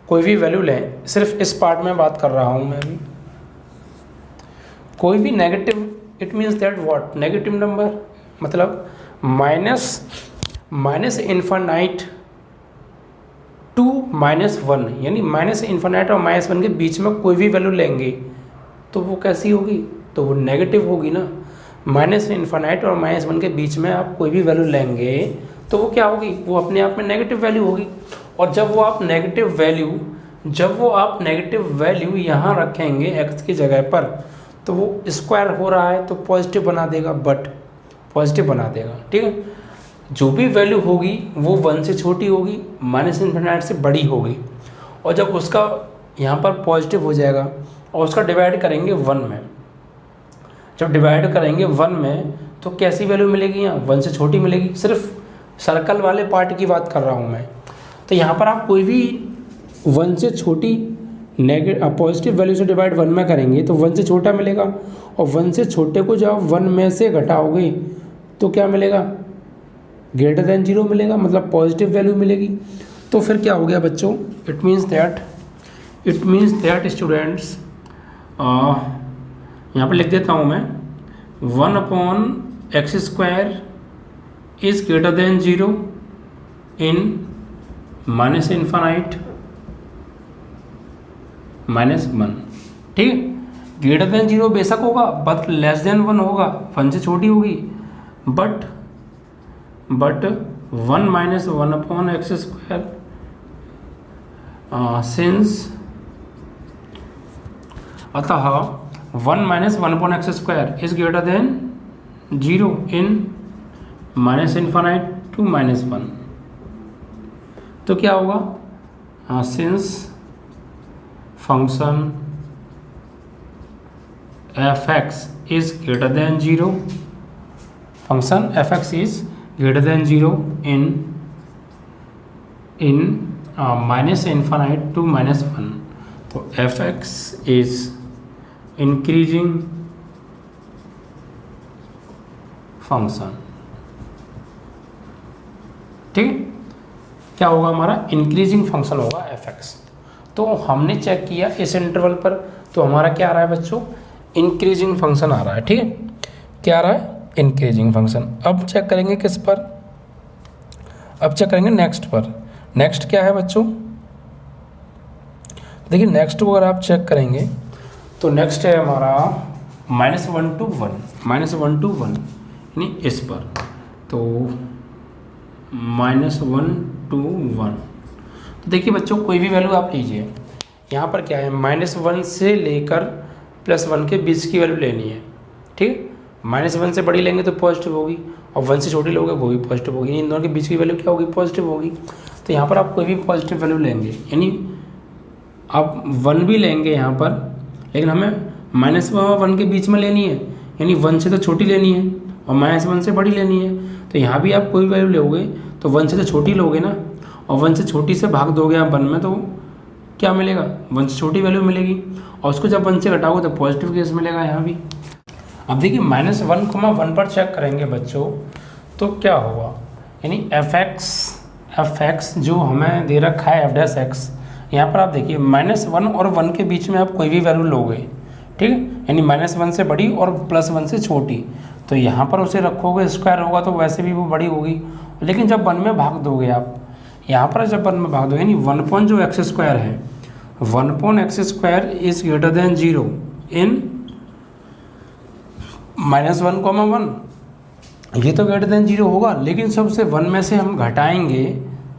कोई भी वैल्यू लें, सिर्फ इस पार्ट में बात कर रहा हूँ मैं अभी, कोई भी negative, it means that what, negative number, मतलब माइनस इन्फानाइट टू -1, यानी माइनस इन्फानाइट और -1 के बीच में कोई भी वैल्यू लेंगे तो वो कैसी होगी, तो वो नेगेटिव होगी ना। माइनस इन्फानाइट और -1 के बीच में आप कोई भी वैल्यू लेंगे तो वो क्या होगी, वो अपने आप में नेगेटिव वैल्यू होगी। और जब वो आप नेगेटिव वैल्यू यहाँ रखेंगे x की जगह पर, तो वो स्क्वायर हो रहा है तो पॉजिटिव बना देगा, बट पॉजिटिव बना देगा, ठीक है। जो भी वैल्यू होगी वो 1 से छोटी होगी, माइनस इन्फिनिटी से बड़ी होगी, और जब उसका यहाँ पर पॉजिटिव हो जाएगा और उसका डिवाइड करेंगे 1 में, जब डिवाइड करेंगे 1 में तो कैसी वैल्यू मिलेगी, यहाँ 1 से छोटी मिलेगी। सिर्फ सर्कल वाले पार्ट की बात कर रहा हूँ मैं। तो यहाँ पर आप कोई भी 1 से छोटी पॉजिटिव वैल्यू से डिवाइड 1 में करेंगे तो 1 से छोटा मिलेगा, और 1 से छोटे को जब 1 में से घटाओगे तो क्या मिलेगा, ग्रेटर देन 0 मिलेगा, मतलब पॉजिटिव वैल्यू मिलेगी। तो फिर क्या हो गया बच्चों, इट मीन्स दैट स्टूडेंट्स, यहाँ पर लिख देता हूँ मैं, 1/x² is greater than 0 in minus infinite -1, ठीक है। ग्रेटर देन 0 बेशक होगा, बट लेस देन 1 होगा, 1 से छोटी होगी, बट 1 - 1/x² सिंस, अतः 1 - 1/x² is greater than 0 in minus infinite to -1। तो क्या होगा, since function f(x) is greater than 0, function f(x) is greater than 0 in minus infinite to -1, तो f(x) इज इंक्रीजिंग फंक्शन, ठीक है। क्या होगा, हमारा इंक्रीजिंग फंक्शन होगा f(x). तो हमने चेक किया इस इंटरवल पर, तो हमारा क्या आ रहा है बच्चों, इंक्रीजिंग फंक्शन आ रहा है, ठीक है। क्या आ रहा है, इंक्रीजिंग फंक्शन। अब चेक करेंगे किस पर, अब चेक करेंगे नेक्स्ट पर। नेक्स्ट क्या है बच्चों, देखिए नेक्स्ट को अगर आप चेक करेंगे तो नेक्स्ट है हमारा -1 to 1 यानी इस पर, तो -1 to 1। तो देखिए बच्चों, कोई भी वैल्यू आप लीजिए, यहाँ पर क्या है, -1 से लेकर +1 के बीच की वैल्यू लेनी है, ठीक। -1 से बड़ी लेंगे तो पॉजिटिव होगी, और 1 से छोटी लोगे वो भी पॉजिटिव होगी, इन दोनों के बीच की वैल्यू क्या होगी, पॉजिटिव होगी। तो यहाँ पर आप कोई भी पॉजिटिव वैल्यू लेंगे, यानी आप 1 भी लेंगे यहाँ पर, लेकिन हमें -1 के बीच में लेनी है, यानी 1 से तो छोटी लेनी है और -1 से बड़ी लेनी है। तो यहाँ भी आप कोई वैल्यू लोगे तो 1 से तो छोटी लोगे ना, और 1 से छोटी से भाग दोगे आप 1 में, तो क्या मिलेगा, 1 से छोटी वैल्यू मिलेगी, और उसको जब 1 से घटाओगे तो पॉजिटिव केस मिलेगा यहाँ भी। अब देखिए -1,1 पर चेक करेंगे बच्चों, तो क्या होगा, यानी f(x) जो हमें दे रखा है f'(x), यहाँ पर आप देखिए -1 और 1 के बीच में आप कोई भी वैल्यू लोगे, ठीक है, यानी -1 से बड़ी और +1 से छोटी, तो यहाँ पर उसे रखोगे, स्क्वायर होगा तो वैसे भी वो बड़ी होगी। लेकिन जब 1 में भाग दोगे आप, यहाँ पर जब 1 में भाग दोगे, यानी 1/x² है, 1/x² इज ग्रेटर देन 0 इन -1,1, ये तो ग्रेटर देन 0 होगा, लेकिन सबसे 1 में से हम घटाएंगे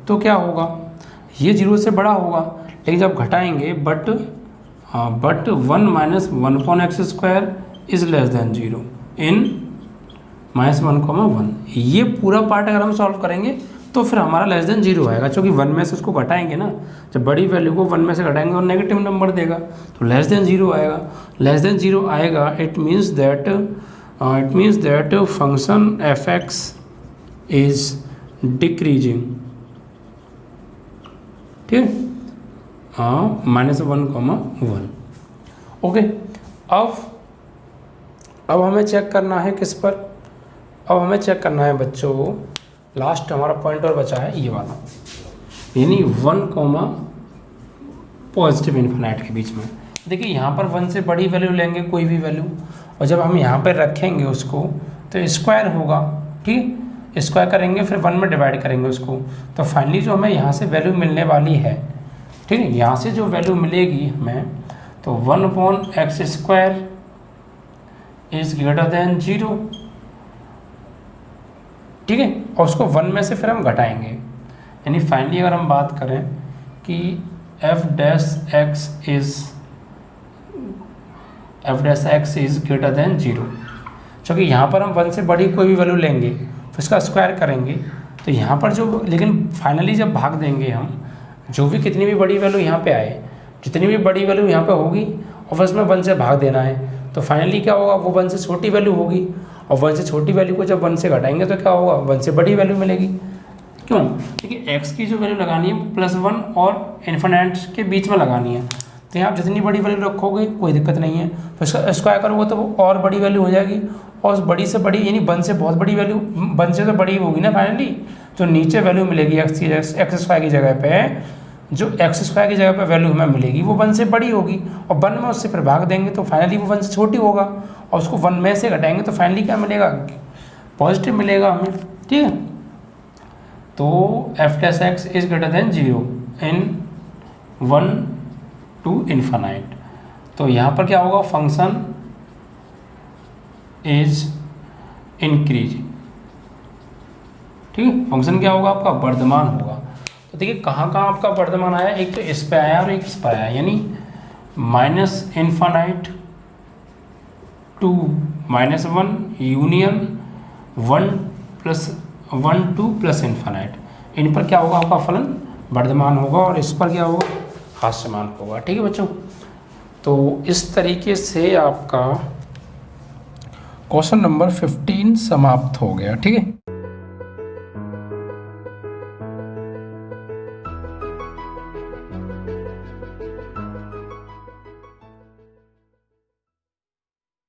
तो क्या होगा, ये 0 से बड़ा होगा, लेकिन जब घटाएंगे but 1 - 1/x² is less than 0 इन -1,1। ये पूरा पार्ट अगर हम सॉल्व करेंगे तो फिर हमारा लेस देन 0 आएगा, क्योंकि 1 में से उसको घटाएंगे ना, जब बड़ी वैल्यू को 1 में से घटाएंगे और नेगेटिव नंबर देगा तो लेस देन 0 आएगा। लेस देन 0 आएगा, it means that function f(x) is decreasing, ठीक है, -1,1। ओके, अब अब हमें चेक करना है किस पर, अब हमें चेक करना है बच्चों, लास्ट हमारा पॉइंट और बचा है ये वाला, यानी 1 पॉजिटिव इन्फिनाइट के बीच में। देखिए यहाँ पर 1 से बड़ी वैल्यू लेंगे कोई भी वैल्यू, और जब हम यहाँ पर रखेंगे उसको तो स्क्वायर होगा, ठीक, स्क्वायर करेंगे फिर 1 में डिवाइड करेंगे उसको, तो फाइनली जो हमें यहाँ से वैल्यू मिलने वाली है, ठीक है, यहाँ से जो वैल्यू मिलेगी हमें, तो 1/x² इज ग्रेटर देन 0, ठीक है, और उसको 1 में से फिर हम घटाएंगे, यानी फाइनली अगर हम बात करें कि f' x is greater than 0, क्योंकि यहाँ पर हम 1 से बड़ी कोई भी वैल्यू लेंगे फिर उसका स्क्वायर करेंगे, तो यहाँ पर जो, लेकिन फाइनली जब भाग देंगे हम, जो भी कितनी भी बड़ी वैल्यू यहाँ पे आए, जितनी भी बड़ी वैल्यू यहाँ पे होगी और उसमें 1 से भाग देना है, तो फाइनली क्या होगा, वो 1 से छोटी वैल्यू होगी, और 1 से छोटी वैल्यू को जब 1 से घटाएंगे तो क्या होगा, 1 से बड़ी वैल्यू मिलेगी। क्यों, देखिए x की जो वैल्यू लगानी है +1 और इन्फिनिट के बीच में लगानी है, तो यहाँ आप जितनी बड़ी वैल्यू रखोगे कोई दिक्कत नहीं है, तो इसका स्क्वायर करोगे तो वो और बड़ी वैल्यू हो जाएगी, और उस बड़ी से बड़ी यानी 1 से बहुत बड़ी वैल्यू, 1 से तो बड़ी होगी ना फाइनली, तो नीचे वैल्यू मिलेगी x² की जगह पे, जो x² की जगह पे वैल्यू हमें मिलेगी वो 1 से बड़ी होगी, और 1 में उससे फिर भाग देंगे तो फाइनली वो 1 से छोटी होगा, और उसको 1 में से घटाएंगे तो फाइनली क्या मिलेगा, पॉजिटिव मिलेगा हमें, ठीक है। तो f' is greater than 0 in 1 to infinite, तो यहाँ पर क्या होगा, फंक्शन इज इंक्रीजिंग, ठीक है, फंक्शन क्या होगा आपका, वर्धमान होगा। तो देखिए कहाँ कहाँ आपका वर्धमान आया, एक तो इस पे आया और एक इस पर आया, यानी -infinite to -1 union 1 to +infinite, इन पर क्या होगा आपका फलन वर्धमान होगा, और इस पर क्या होगा, हास्यमान होगा, ठीक है बच्चों। तो इस तरीके से आपका क्वेश्चन नंबर 15 समाप्त हो गया, ठीक है।